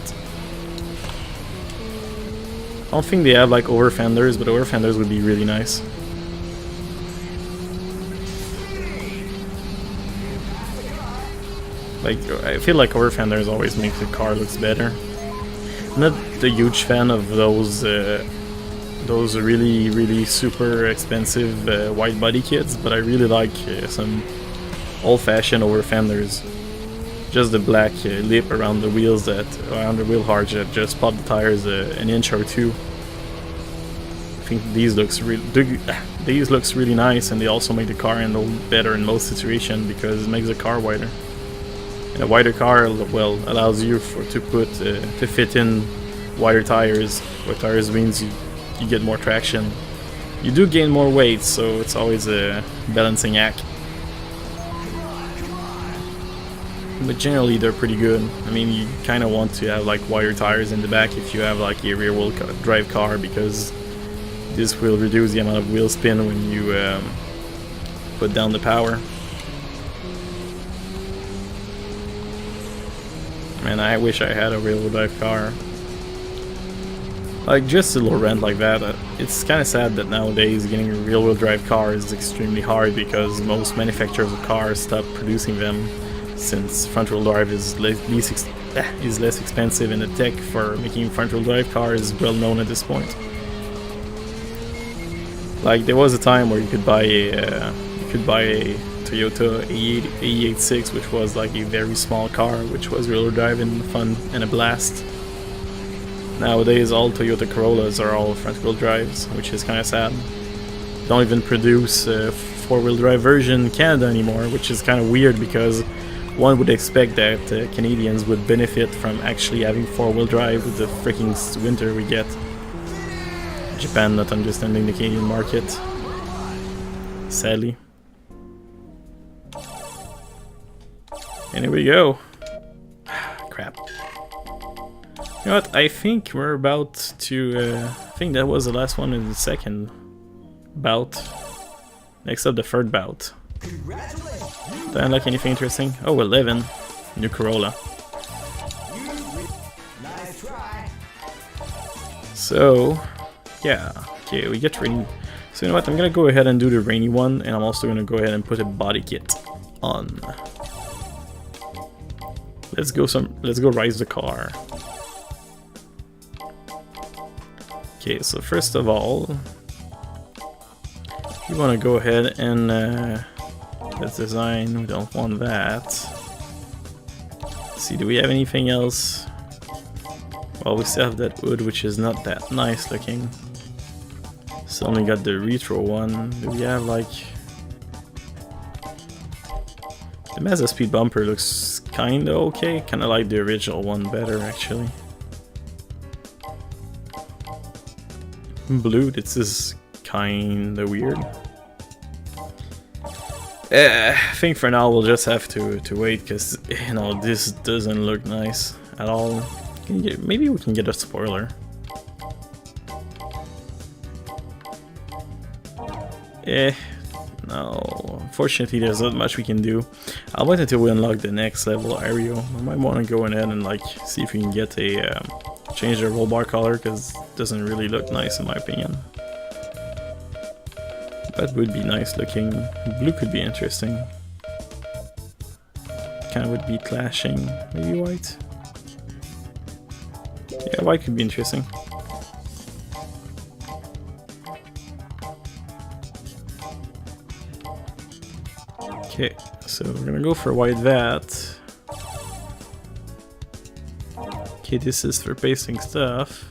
I don't think they have like over fenders, but over fenders would be really nice. Like, I feel like over fenders always make the car looks better. I'm not a huge fan of those really super expensive white body kits, but I really like some old-fashioned over fenders. Just the black lip around the wheels around the wheel arch that just pop the tires an inch or two. I think these looks really nice, and they also make the car handle better in most situations because it makes the car wider. And a wider car, well, allows you to fit in wider tires. Wider tires means you get more traction. You do gain more weight, so it's always a balancing act. But generally they're pretty good. I mean, you kind of want to have like wider tires in the back if you have like a rear-wheel drive car, because this will reduce the amount of wheel spin when you put down the power. Man, I wish I had a rear-wheel drive car. Like, just a little rant like that. It's kind of sad that nowadays getting a rear-wheel drive car is extremely hard because most manufacturers of cars stop producing them, since front-wheel drive is less expensive, and the tech for making front-wheel drive cars is well known at this point. Like, there was a time where you could buy a Toyota AE86, which was like a very small car, which was rear-wheel drive and fun and a blast. Nowadays, all Toyota Corollas are all front-wheel drives, which is kind of sad. They don't even produce a four-wheel drive version in Canada anymore, which is kind of weird because one would expect that Canadians would benefit from actually having four-wheel drive with the freaking winter we get. Japan not understanding the Canadian market, sadly. And here we go. Crap. You know what? I think we're about to. I think that was the last one in the second bout. Next up, the third bout. Do I unlock anything interesting? Oh, 11. New Corolla. So, yeah. Okay, we get rainy. So, you know what? I'm gonna go ahead and do the rainy one, and I'm also gonna go ahead and put a body kit on. Let's go rise the car. Okay, so first of all, you want to go ahead and let's design. We don't want that. Let's see, do we have anything else? Well, we still have that hood, which is not that nice looking. So only got the retro one. Do we have like the Mazda speed bumper? Looks kinda okay. Kinda like the original one better, actually. Blue, this is kinda weird. I think for now we'll just have to wait, because you know, this doesn't look nice at all. Maybe we can get a spoiler. No, unfortunately there's not much we can do. I'll wait until we unlock the next level area. I might want to go ahead and like see if we can get a change the roll bar color, because it doesn't really look nice in my opinion. That would be nice looking. Blue could be interesting. Kind of would be clashing. Maybe white. Yeah, white could be interesting. Okay, so we're gonna go for white vat. Okay, this is for pasting stuff.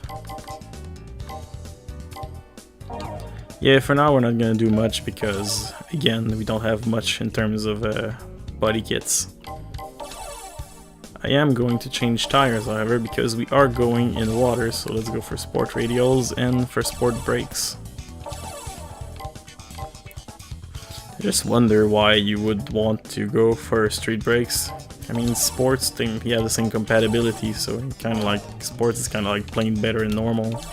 Yeah, for now we're not gonna do much because, again, we don't have much in terms of body kits. I am going to change tires, however, because we are going in water, so let's go for sport radials and for sport brakes. I just wonder why you would want to go for street brakes. I mean, sports thing, you have the same compatibility, so kind of like sports is kind of like playing better in normal.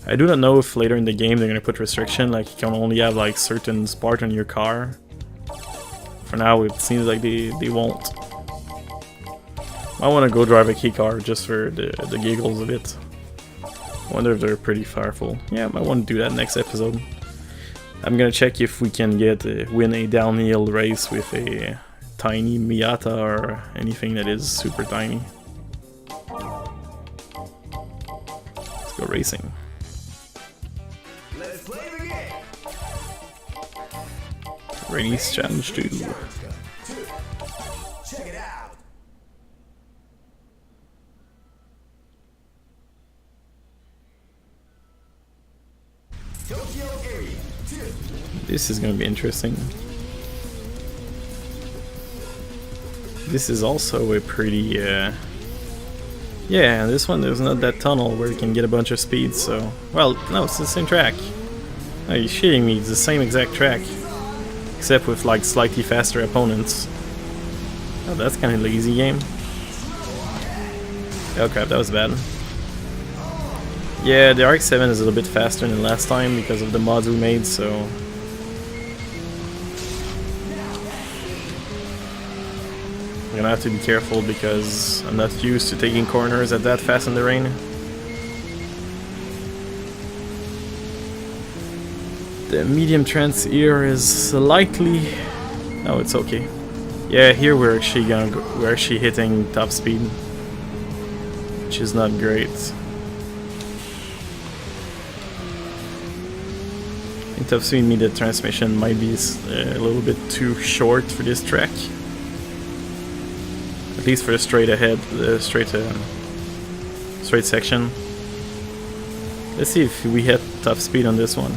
I do not know if later in the game they're gonna put restriction, like you can only have like certain sport on your car. For now, it seems like they won't. I want to go drive a key car just for the giggles of it. I wonder if they're pretty powerful. Yeah, I want to do that next episode. I'm gonna check if we can win a downhill race with a tiny Miata or anything that is super tiny. Let's go racing. Let's play the game. Race Challenge 2. Check it out. Tokyo area 2. This is gonna be interesting. This is also a pretty, yeah, this one there's not that tunnel where you can get a bunch of speed, so... Well, no, it's the same track. Are you shitting me? It's the same exact track. Except with, like, slightly faster opponents. Oh, that's kind of lazy game. Oh crap, that was bad. Yeah, the RX-7 is a little bit faster than last time because of the mods we made, so... I'm gonna have to be careful because I'm not used to taking corners at that fast in the rain. The medium trance here is slightly... Oh, it's okay. Yeah, here we're actually hitting top speed, which is not great. In top speed, the transmission might be a little bit too short for this track. At least for the straight ahead, the straight section. Let's see if we hit top speed on this one.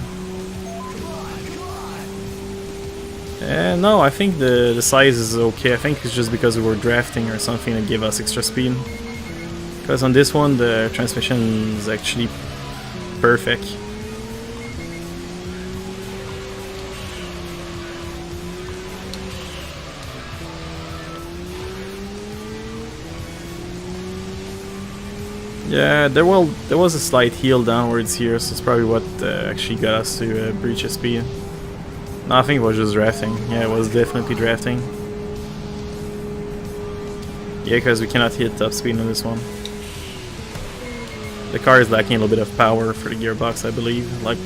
No, I think the size is okay. I think it's just because we were drafting or something that gave us extra speed. Because on this one, the transmission is actually perfect. Yeah, there was a slight heel downwards here, so it's probably what actually got us to breach a speed. No, I think it was just drafting. Yeah, it was definitely drafting. Yeah, because we cannot hit top speed on this one. The car is lacking a little bit of power for the gearbox, I believe. Like,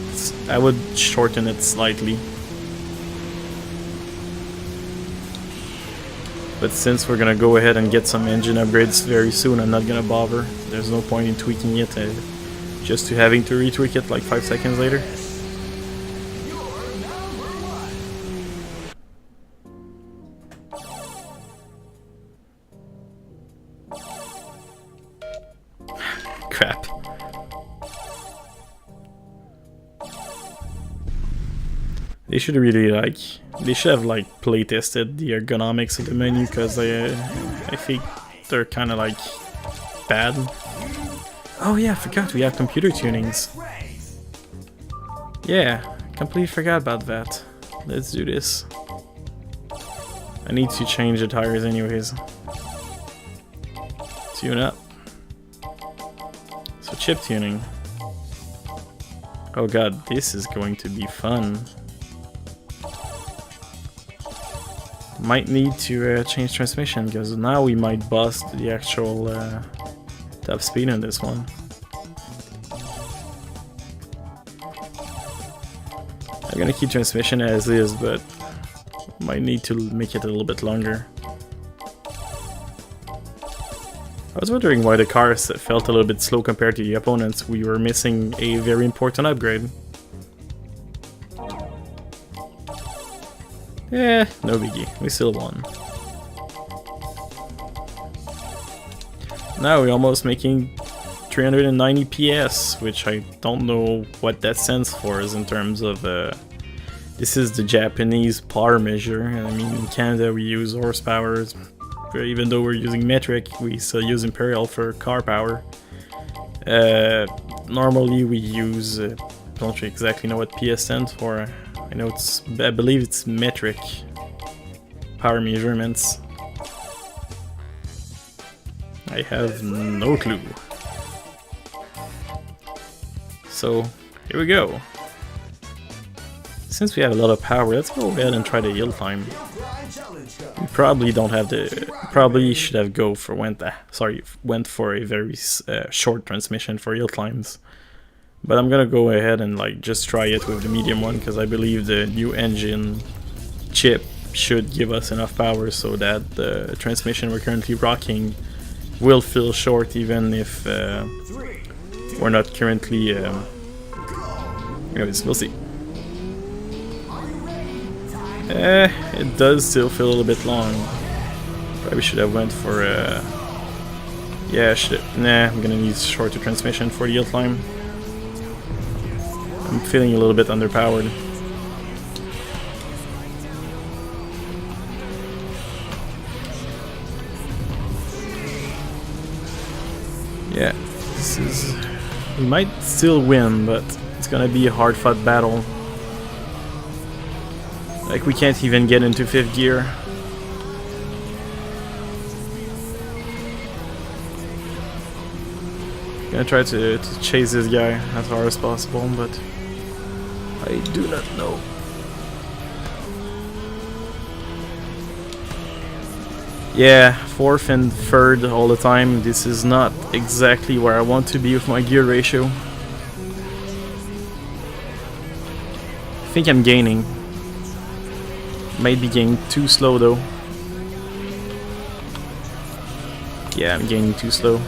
I would shorten it slightly. But since we're gonna go ahead and get some engine upgrades very soon, I'm not gonna bother. There's no point in tweaking it, just to having to retweak it like 5 seconds later. Crap. They should really they should have play tested the ergonomics of the menu, because I think they're kind of bad. Oh yeah, I forgot we have computer tunings. Yeah, completely forgot about that. Let's do this. I need to change the tires anyways. Tune up. So chip tuning. Oh god, this is going to be fun. Might need to change transmission, because now we might bust the actual top speed on this one. I'm gonna keep transmission as is, but might need to make it a little bit longer. I was wondering why the cars felt a little bit slow compared to the opponents. We were missing a very important upgrade. Eh, no biggie. We still won. Now we're almost making 390 PS, which I don't know what that stands for in terms of... this is the Japanese power measure. I mean, in Canada we use horsepower. Even though we're using metric, we still use imperial for car power. Normally we use... don't exactly know what PS stands for. I know I believe it's metric power measurements. I have no clue. So, here we go. Since we have a lot of power, let's go ahead and try the hill climb. We probably don't have the probably should have went for a very short transmission for hill climbs. But I'm gonna go ahead and like just try it with the medium one, because I believe the new engine chip should give us enough power so that the transmission we're currently rocking will feel short, even if we're not currently. Anyways, we'll see. It does still feel a little bit long. Probably should have went for yeah, I'm gonna use shorter transmission for the hill climb. I'm feeling a little bit underpowered. Yeah, we might still win, but it's gonna be a hard-fought battle. Like, we can't even get into 5th gear. Gonna try to chase this guy as hard as possible, but I do not know. Yeah, 4th and 3rd all the time. This is not exactly where I want to be with my gear ratio. I think I'm gaining. Might be getting too slow though. Yeah, I'm gaining too slow.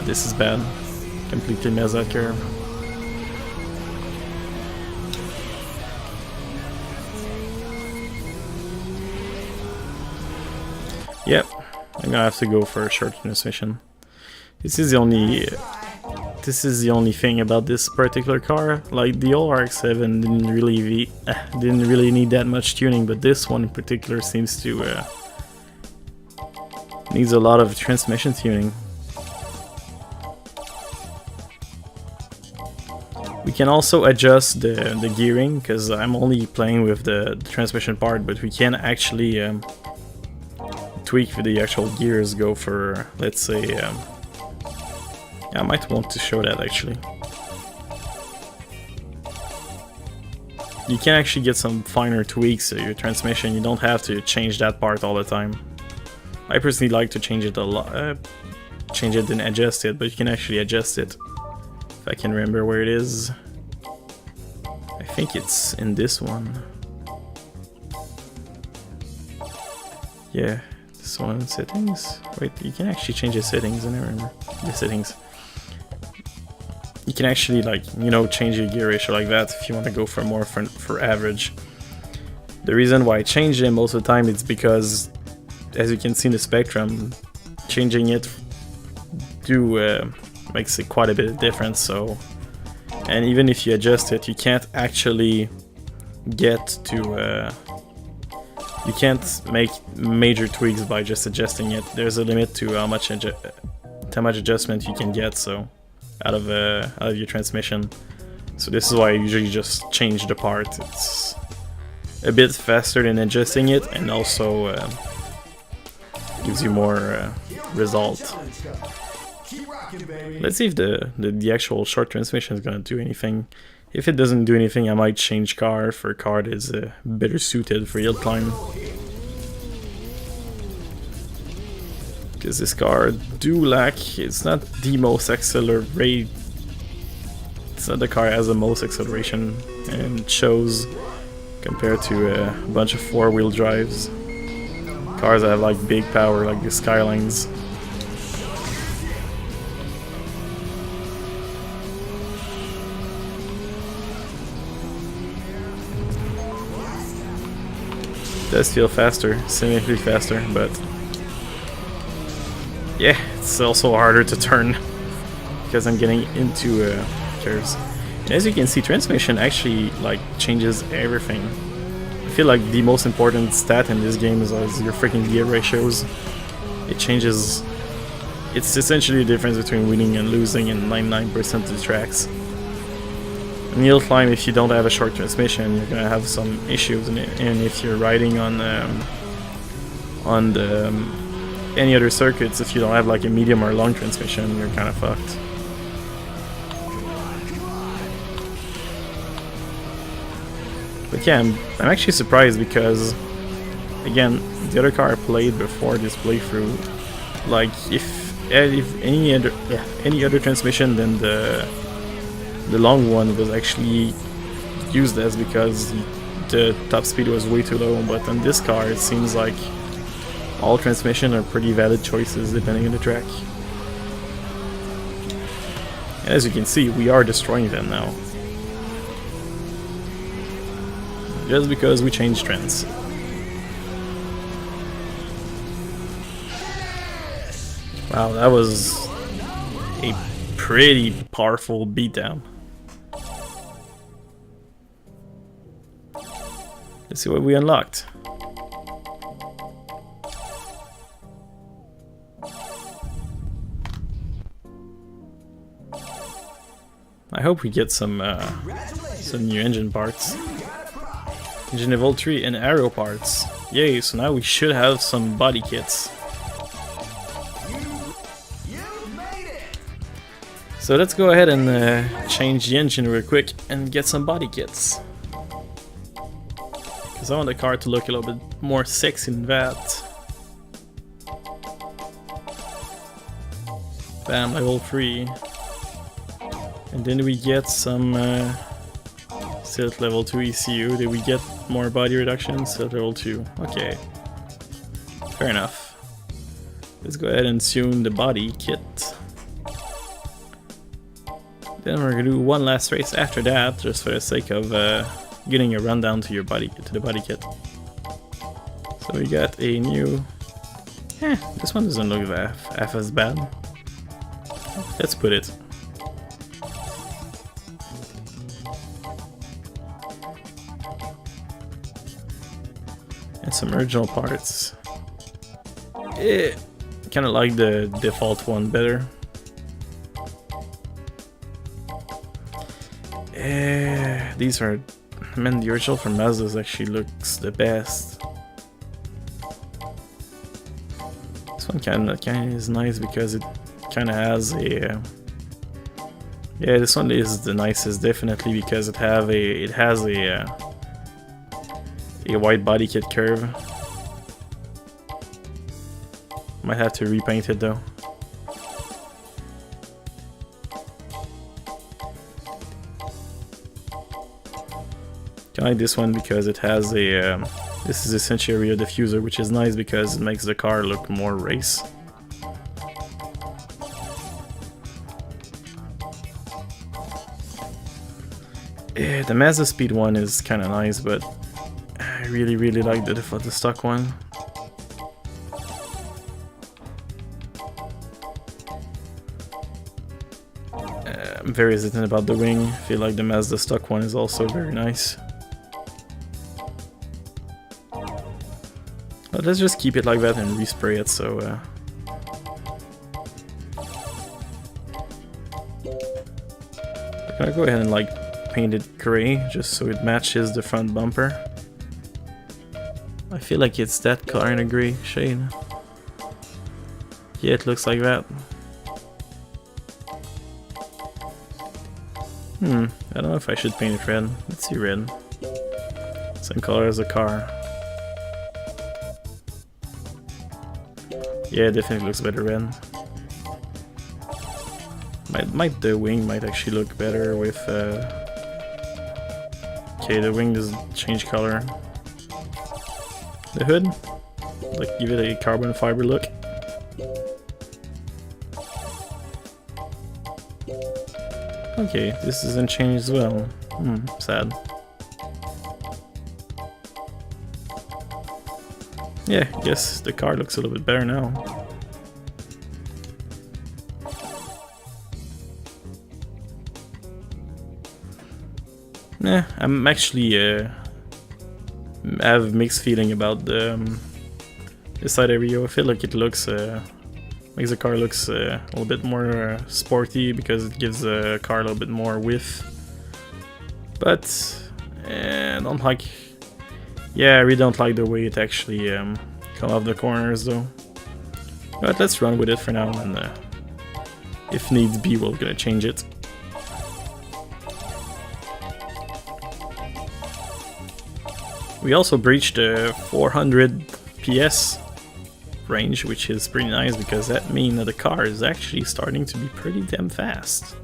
This is bad. Completely messed that curve. Yep, I'm gonna have to go for a short transmission. This is the only thing about this particular car. Like, the old RX-7 didn't really need that much tuning, but this one in particular seems to needs a lot of transmission tuning. We can also adjust the gearing, because I'm only playing with the transmission part, but we can actually tweak the actual gears. Go for, let's say, I might want to show that actually. You can actually get some finer tweaks to your transmission. You don't have to change that part all the time. I personally like to change it a lot, change it and adjust it, but you can actually adjust it. If I can remember where it is. I think it's in this one. Yeah, this one, settings. Wait, you can actually change the settings, I never remember. The settings. You can actually, like, you know, change your gear ratio like that if you want to go for more for average. The reason why I change it most of the time is because, as you can see in the spectrum, changing it makes it quite a bit of difference. So, and even if you adjust it, you can't actually get to you can't make major tweaks by just adjusting it. There's a limit to how much adjustment you can get, so out of your transmission. So this is why I usually just change the part. It's a bit faster than adjusting it, and also gives you more result. Let's see if the actual short transmission is gonna do anything. If it doesn't do anything, I might change car for a car that is better suited for hill climb. Because this car it's not the most accelerate. It's not the car that has the most acceleration, and it shows compared to a bunch of 4-wheel drives. Cars that have like big power, like the Skylines. It does feel faster, significantly faster, but yeah, it's also harder to turn because I'm getting into curves. And as you can see, transmission actually like changes everything. I feel like the most important stat in this game is your freaking gear ratios. It changes. It's essentially the difference between winning and losing in 99% of the tracks. In hill climb, if you don't have a short transmission, you're gonna have some issues, and if you're riding on any other circuits, if you don't have like a medium or long transmission, you're kind of fucked. But yeah, I'm actually surprised because, again, the other car I played before this playthrough, like if any other transmission than the long one was actually useless because the top speed was way too low. But on this car, it seems like all transmission are pretty valid choices depending on the track. And as you can see, we are destroying them now. Just because we changed trends. Wow, that was a pretty powerful beatdown. Let's see what we unlocked. I hope we get some new engine parts. Engine level 3 and aero parts. Yay, so now we should have some body kits. So let's go ahead and change the engine real quick and get some body kits. Because I want the car to look a little bit more sexy than that. Bam, level 3. And then we get some still at level 2 ECU. Did we get more body reduction? Still at level 2. Okay. Fair enough. Let's go ahead and tune the body kit. Then we're gonna do one last race after that, just for the sake of getting a rundown to the body kit. So we got a new. This one doesn't look half as bad. Let's put it. And some original parts. Kind of like the default one better. These are, man, the original from Mazda's actually looks the best. This one kind of is nice because it kind of has a. Yeah, this one is the nicest, definitely, because it has a white body kit curve. Might have to repaint it though. I like this one because it has a. This is essentially a rear diffuser, which is nice because it makes the car look more race. Yeah, the Mazda Speed one is kind of nice, but I really like the stock one. I'm very hesitant about the wing. I feel like the Mazda stock one is also very nice. But let's just keep it like that and respray it, so I'm gonna go ahead and like paint it gray just so it matches the front bumper. I feel like it's that color in a gray shade. Yeah, it looks like that. I don't know if I should paint it red. Let's see, red. Same color as the car. Yeah, it definitely looks better red. The wing might actually look better with. Okay, the wing doesn't change color. The hood, like give it a carbon fiber look. Okay, this doesn't change as well. Sad. Yeah, I guess the car looks a little bit better now. I'm actually have mixed feeling about the side area. I feel like it looks makes the car looks a little bit more sporty because it gives the car a little bit more width. But I don't like. Yeah, I really don't like the way it actually come off the corners though. But let's run with it for now, and if needs be, we're gonna change it. We also breached the 400 PS range, which is pretty nice because that means that the car is actually starting to be pretty damn fast.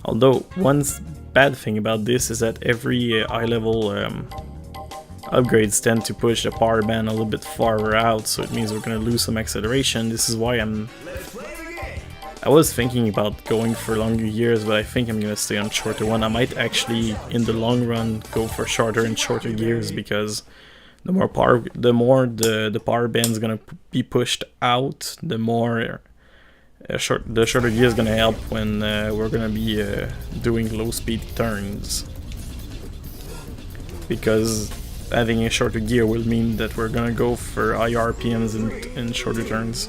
Although one bad thing about this is that every high level upgrades tend to push the power band a little bit farther out, so it means we're going to lose some acceleration. This is why I was thinking about going for longer gears, but I think I'm going to stay on shorter one. I might actually, in the long run, go for shorter and shorter gears, because the more power, the power band is going to be pushed out, the more the shorter gear is going to help when we're going to be doing low speed turns. Because having a shorter gear will mean that we're going to go for higher RPMs in shorter turns,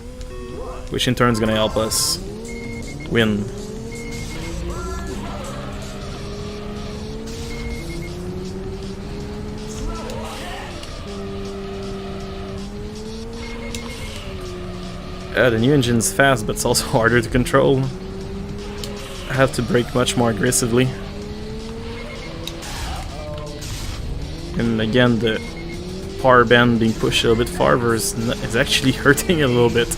which in turn is going to help us win. The new engine's fast, but it's also harder to control. I have to brake much more aggressively. And again, the power band being pushed a little bit farther is actually hurting a little bit.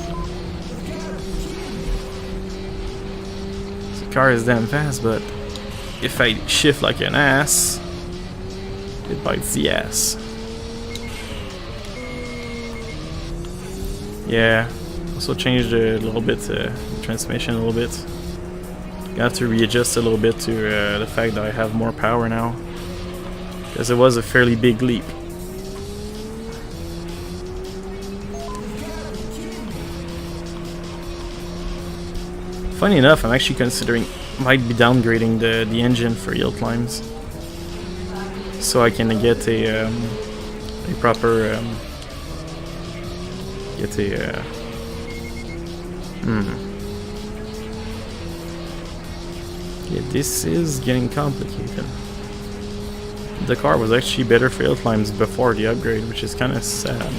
The car is damn fast, but if I shift like an ass, it bites the ass. Yeah, also changed a little bit the transmission a little bit. Gonna have to readjust a little bit to the fact that I have more power now, because it was a fairly big leap. Funny enough, I'm actually considering might be downgrading the engine for hill climbs, so I can get a proper Yeah, this is getting complicated. The car was actually better for hill climbs before the upgrade, which is kind of sad.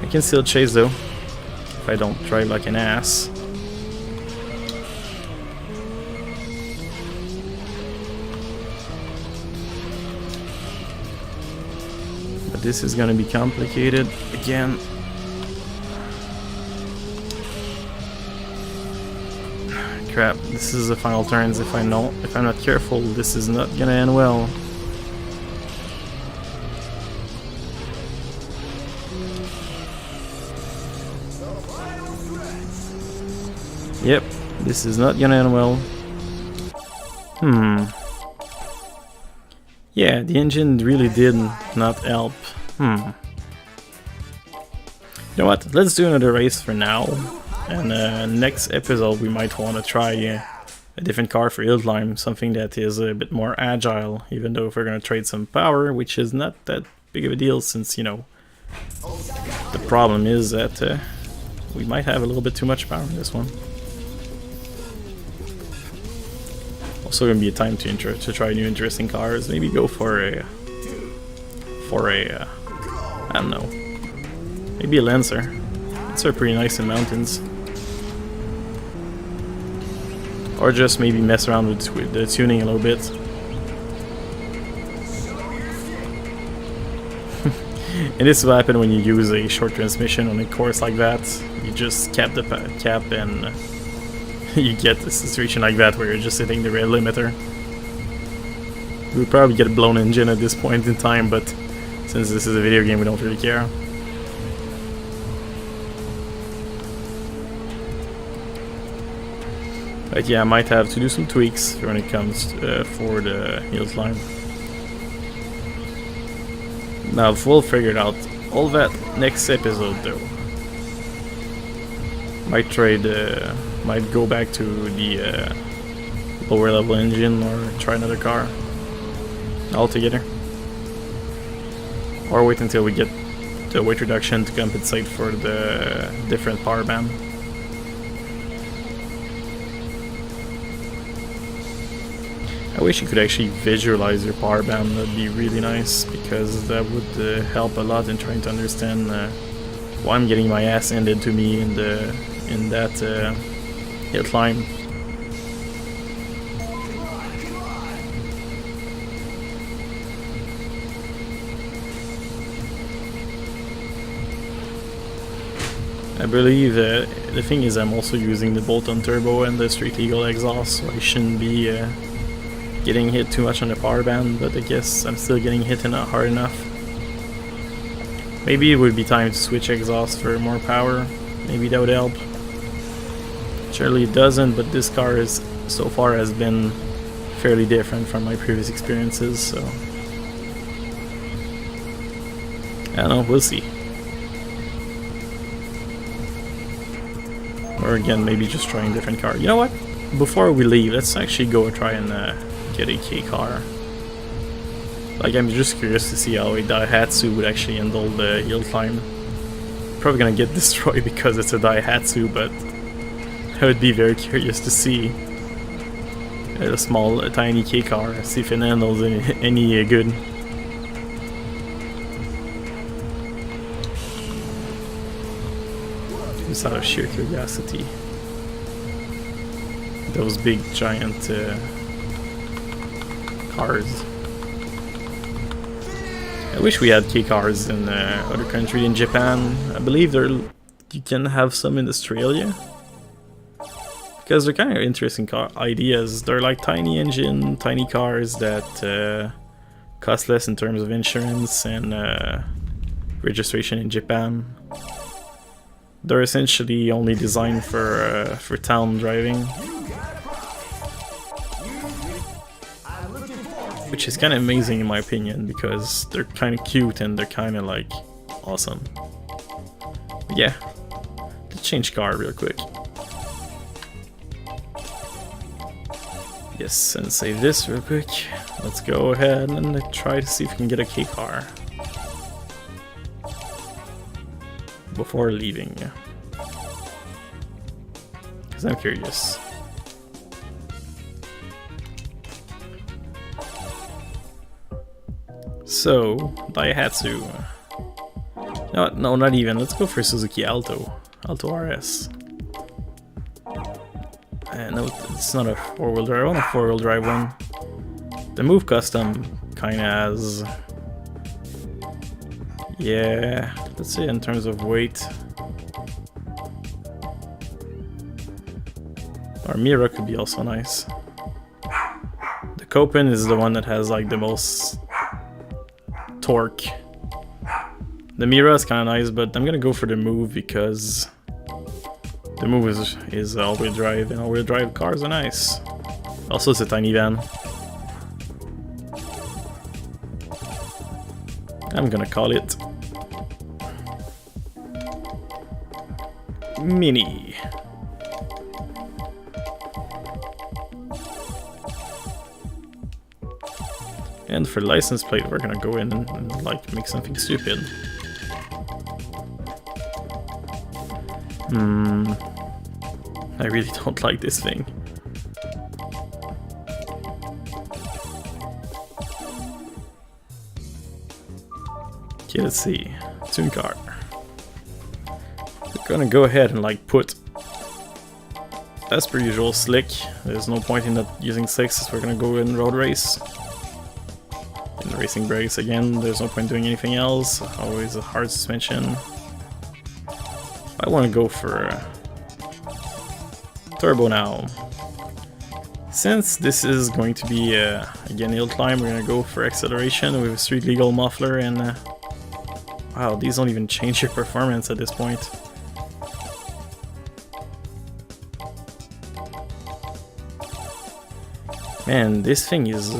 I can still chase though, if I don't drive like an ass. But this is gonna be complicated again. Crap, this is the final turns. If I'm not careful, this is not gonna end well. Yep, this is not gonna end well. Yeah, the engine really did not help. You know what? Let's do another race for now. And next episode we might want to try a different car for hill climb, something that is a bit more agile, even though if we're going to trade some power, which is not that big of a deal, since, you know, the problem is that we might have a little bit too much power in this one. Also going to be a time to try new interesting cars, maybe go for a I don't know, maybe a Lancer. Lancer are pretty nice in mountains. Or just maybe mess around with the tuning a little bit. And this is what happens when you use a short transmission on a course like that. You just cap the cap and you get a situation like that where you're just hitting the rail limiter. You would probably get a blown engine at this point in time, but since this is a video game, we don't really care. But yeah, I might have to do some tweaks when it comes for the hill climb. Now, we'll figure it out all that next episode though. Might go back to the lower level engine or try another car altogether. Or wait until we get the weight reduction to compensate for the different power band. I wish you could actually visualize your power band. That'd be really nice, because that would help a lot in trying to understand why I'm getting my ass handed to me in the in that hill climb. I believe the thing is I'm also using the bolt-on turbo and the Street Legal exhaust, so I shouldn't be getting hit too much on the power band, but I guess I'm still getting hit not hard enough. Maybe it would be time to switch exhaust for more power. Maybe that would help. Surely it doesn't, but this car is so far has been fairly different from my previous experiences, so I don't know, we'll see. Or again, maybe just trying a different car. You know what? Before we leave, let's actually go try and get a K car. Like, I'm just curious to see how a Daihatsu would actually handle the hill climb. Probably gonna get destroyed because it's a Daihatsu, but I would be very curious to see a small, tiny K car, see if it handles any good. Just out of sheer curiosity. Those big, giant cars. I wish we had K cars in other countries. In Japan, I believe you can have some in Australia. Because they're kind of interesting ideas. They're like tiny engine, tiny cars that cost less in terms of insurance and registration in Japan. They're essentially only designed for town driving, which is kind of amazing in my opinion because they're kind of cute and they're kind of like awesome. But yeah, let's change car real quick. Yes, and save this real quick. Let's go ahead and try to see if we can get a K car before leaving, because I'm curious. So, Daihatsu. No, not even. Let's go for Suzuki Alto RS. No, it's not a four-wheel drive. I want a four-wheel drive one. The Move Custom kind of has... Yeah, let's say in terms of weight. Our Mira could be also nice. The Copen is the one that has like the most torque. The Mira is kind of nice, but I'm gonna go for the Move because the Move is all-wheel drive, and all-wheel drive cars are nice. Also, it's a tiny van. I'm gonna call it Mini. And for license plate, we're gonna go in and like make something stupid. I really don't like this thing. Okay, let's see. Tune car. We're gonna go ahead and like put, as per usual, slick. There's no point in not using slicks. We're gonna go in road race. In the racing brakes again, there's no point doing anything else. Always a hard suspension. I want to go for turbo now. Since this is going to be again hill climb, we're gonna go for acceleration with a Street Legal muffler and wow, these don't even change your performance at this point. Man, this thing is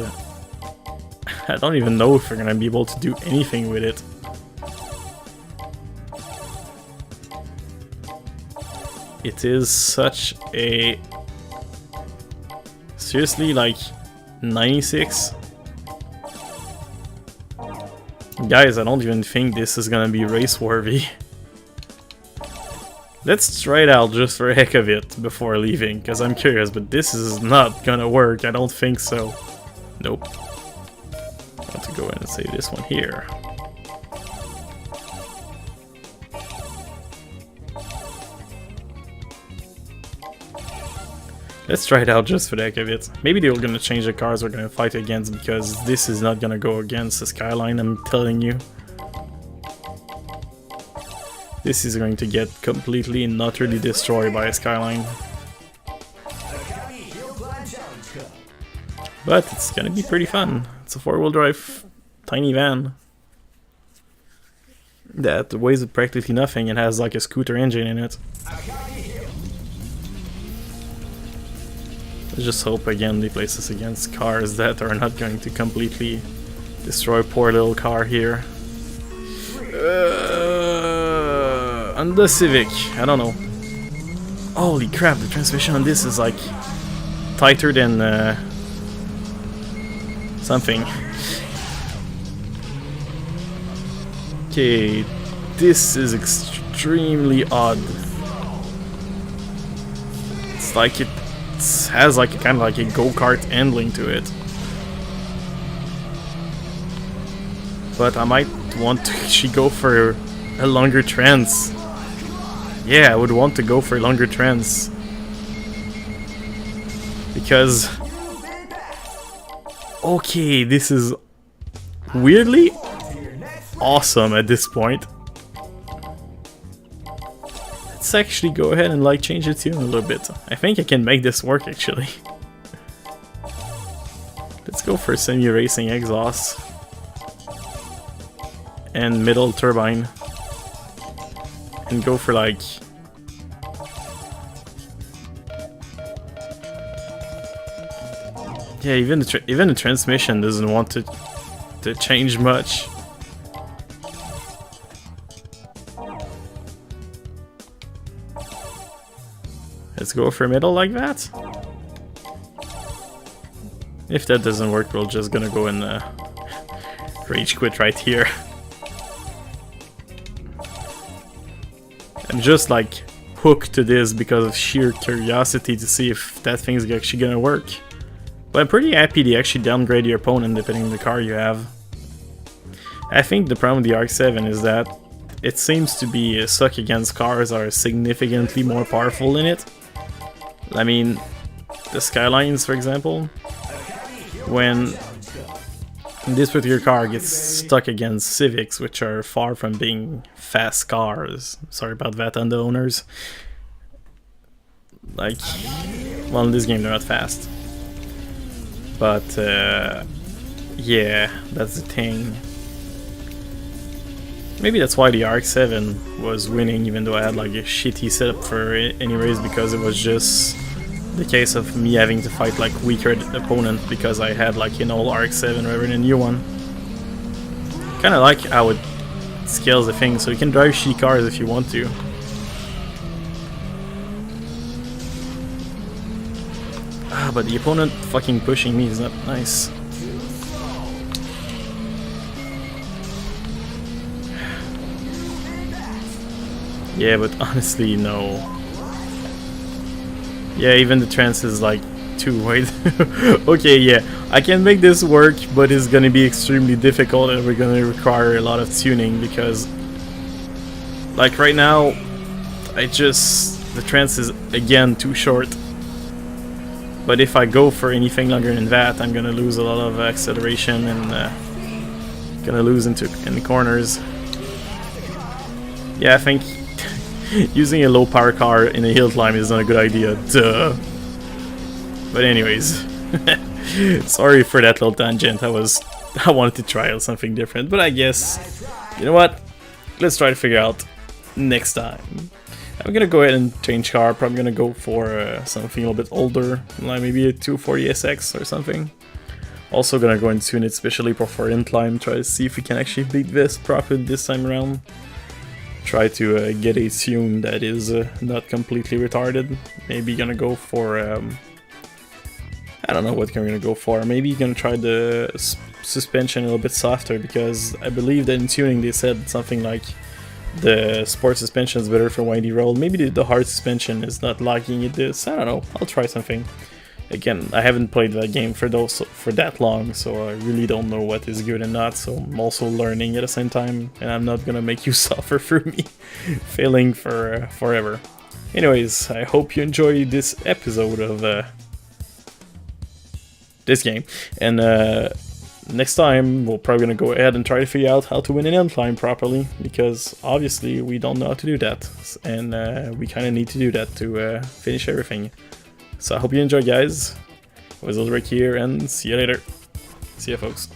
I don't even know if we're gonna be able to do anything with it. It is such a... Seriously, like 96? Guys, I don't even think this is gonna be race-worthy. Let's try it out just for a heck of it before leaving, because I'm curious, but this is not gonna work, I don't think so. Nope. I want to go in and save this one here. Let's try it out just for the heck of it. Maybe they're gonna change the cars we're gonna fight against, because this is not gonna go against the Skyline, I'm telling you. This is going to get completely and utterly destroyed by a Skyline. But it's gonna be pretty fun. It's a 4-wheel drive tiny van that weighs practically nothing and has like a scooter engine in it. Let's just hope again they place us against cars that are not going to completely destroy poor little car here. On the Civic, I don't know. Holy crap, the transmission on this is like tighter than something. Okay, this is extremely odd. It's like it has like a kind of like a go-kart handling to it. But I might want to actually go for a longer trans. Yeah, I would want to go for longer trans. Because... okay, this is weirdly awesome at this point. Let's actually go ahead and like change the tune a little bit. I think I can make this work actually. Let's go for semi-racing exhaust. And middle turbine. And go for like... yeah, even the transmission doesn't want to change much. Let's go for middle like that. If that doesn't work, we're just gonna go and rage quit right here. I'm just like hooked to this because of sheer curiosity to see if that thing's actually gonna work. But I'm pretty happy they actually downgrade your opponent depending on the car you have. I think the problem with the RX-7 is that it seems to be suck against cars that are significantly more powerful than it. I mean, the Skylines, for example, when this particular car gets stuck against Civics, which are far from being fast cars. Sorry about that on the owners. Like, well, in this game they're not fast. But, yeah, that's the thing. Maybe that's why the RX-7 was winning, even though I had like a shitty setup for it anyways, because it was just the case of me having to fight like weaker opponent because I had like an old RX-7 rather than a new one. Kinda like how it scales the thing, so you can drive shitty cars if you want to. Ah, but the opponent fucking pushing me is not nice. Yeah, but honestly, no. Yeah, even the trance is like too wide. Okay, yeah, I can make this work, but it's gonna be extremely difficult and we're gonna require a lot of tuning because, like right now, the trance is again too short. But if I go for anything longer than that, I'm gonna lose a lot of acceleration and gonna lose in the corners. Yeah, I think using a low power car in a hill climb is not a good idea, duh. But anyways, sorry for that little tangent. I wanted to try out something different, but I guess, you know what? Let's try to figure out next time. I'm gonna go ahead and change car. Probably gonna go for something a little bit older, like maybe a 240 SX or something. Also gonna go and tune it especially for incline, try to see if we can actually beat this properly this time around. Try to get a tune that is not completely retarded. Maybe gonna go for I don't know what I'm gonna go for. Maybe you're gonna try the suspension a little bit softer, because I believe that in tuning they said something like the sport suspension is better for windy road. Maybe the hard suspension is not liking it this. I don't know. I'll try something. Again, I haven't played that game for that long, so I really don't know what is good and not, so I'm also learning at the same time, and I'm not gonna make you suffer through me failing for forever. Anyways, I hope you enjoyed this episode of this game, and next time we're probably gonna go ahead and try to figure out how to win an incline properly, because obviously we don't know how to do that, and we kind of need to do that to finish everything. So I hope you enjoy, guys. It was Ulrich here, and see you later. See ya, folks.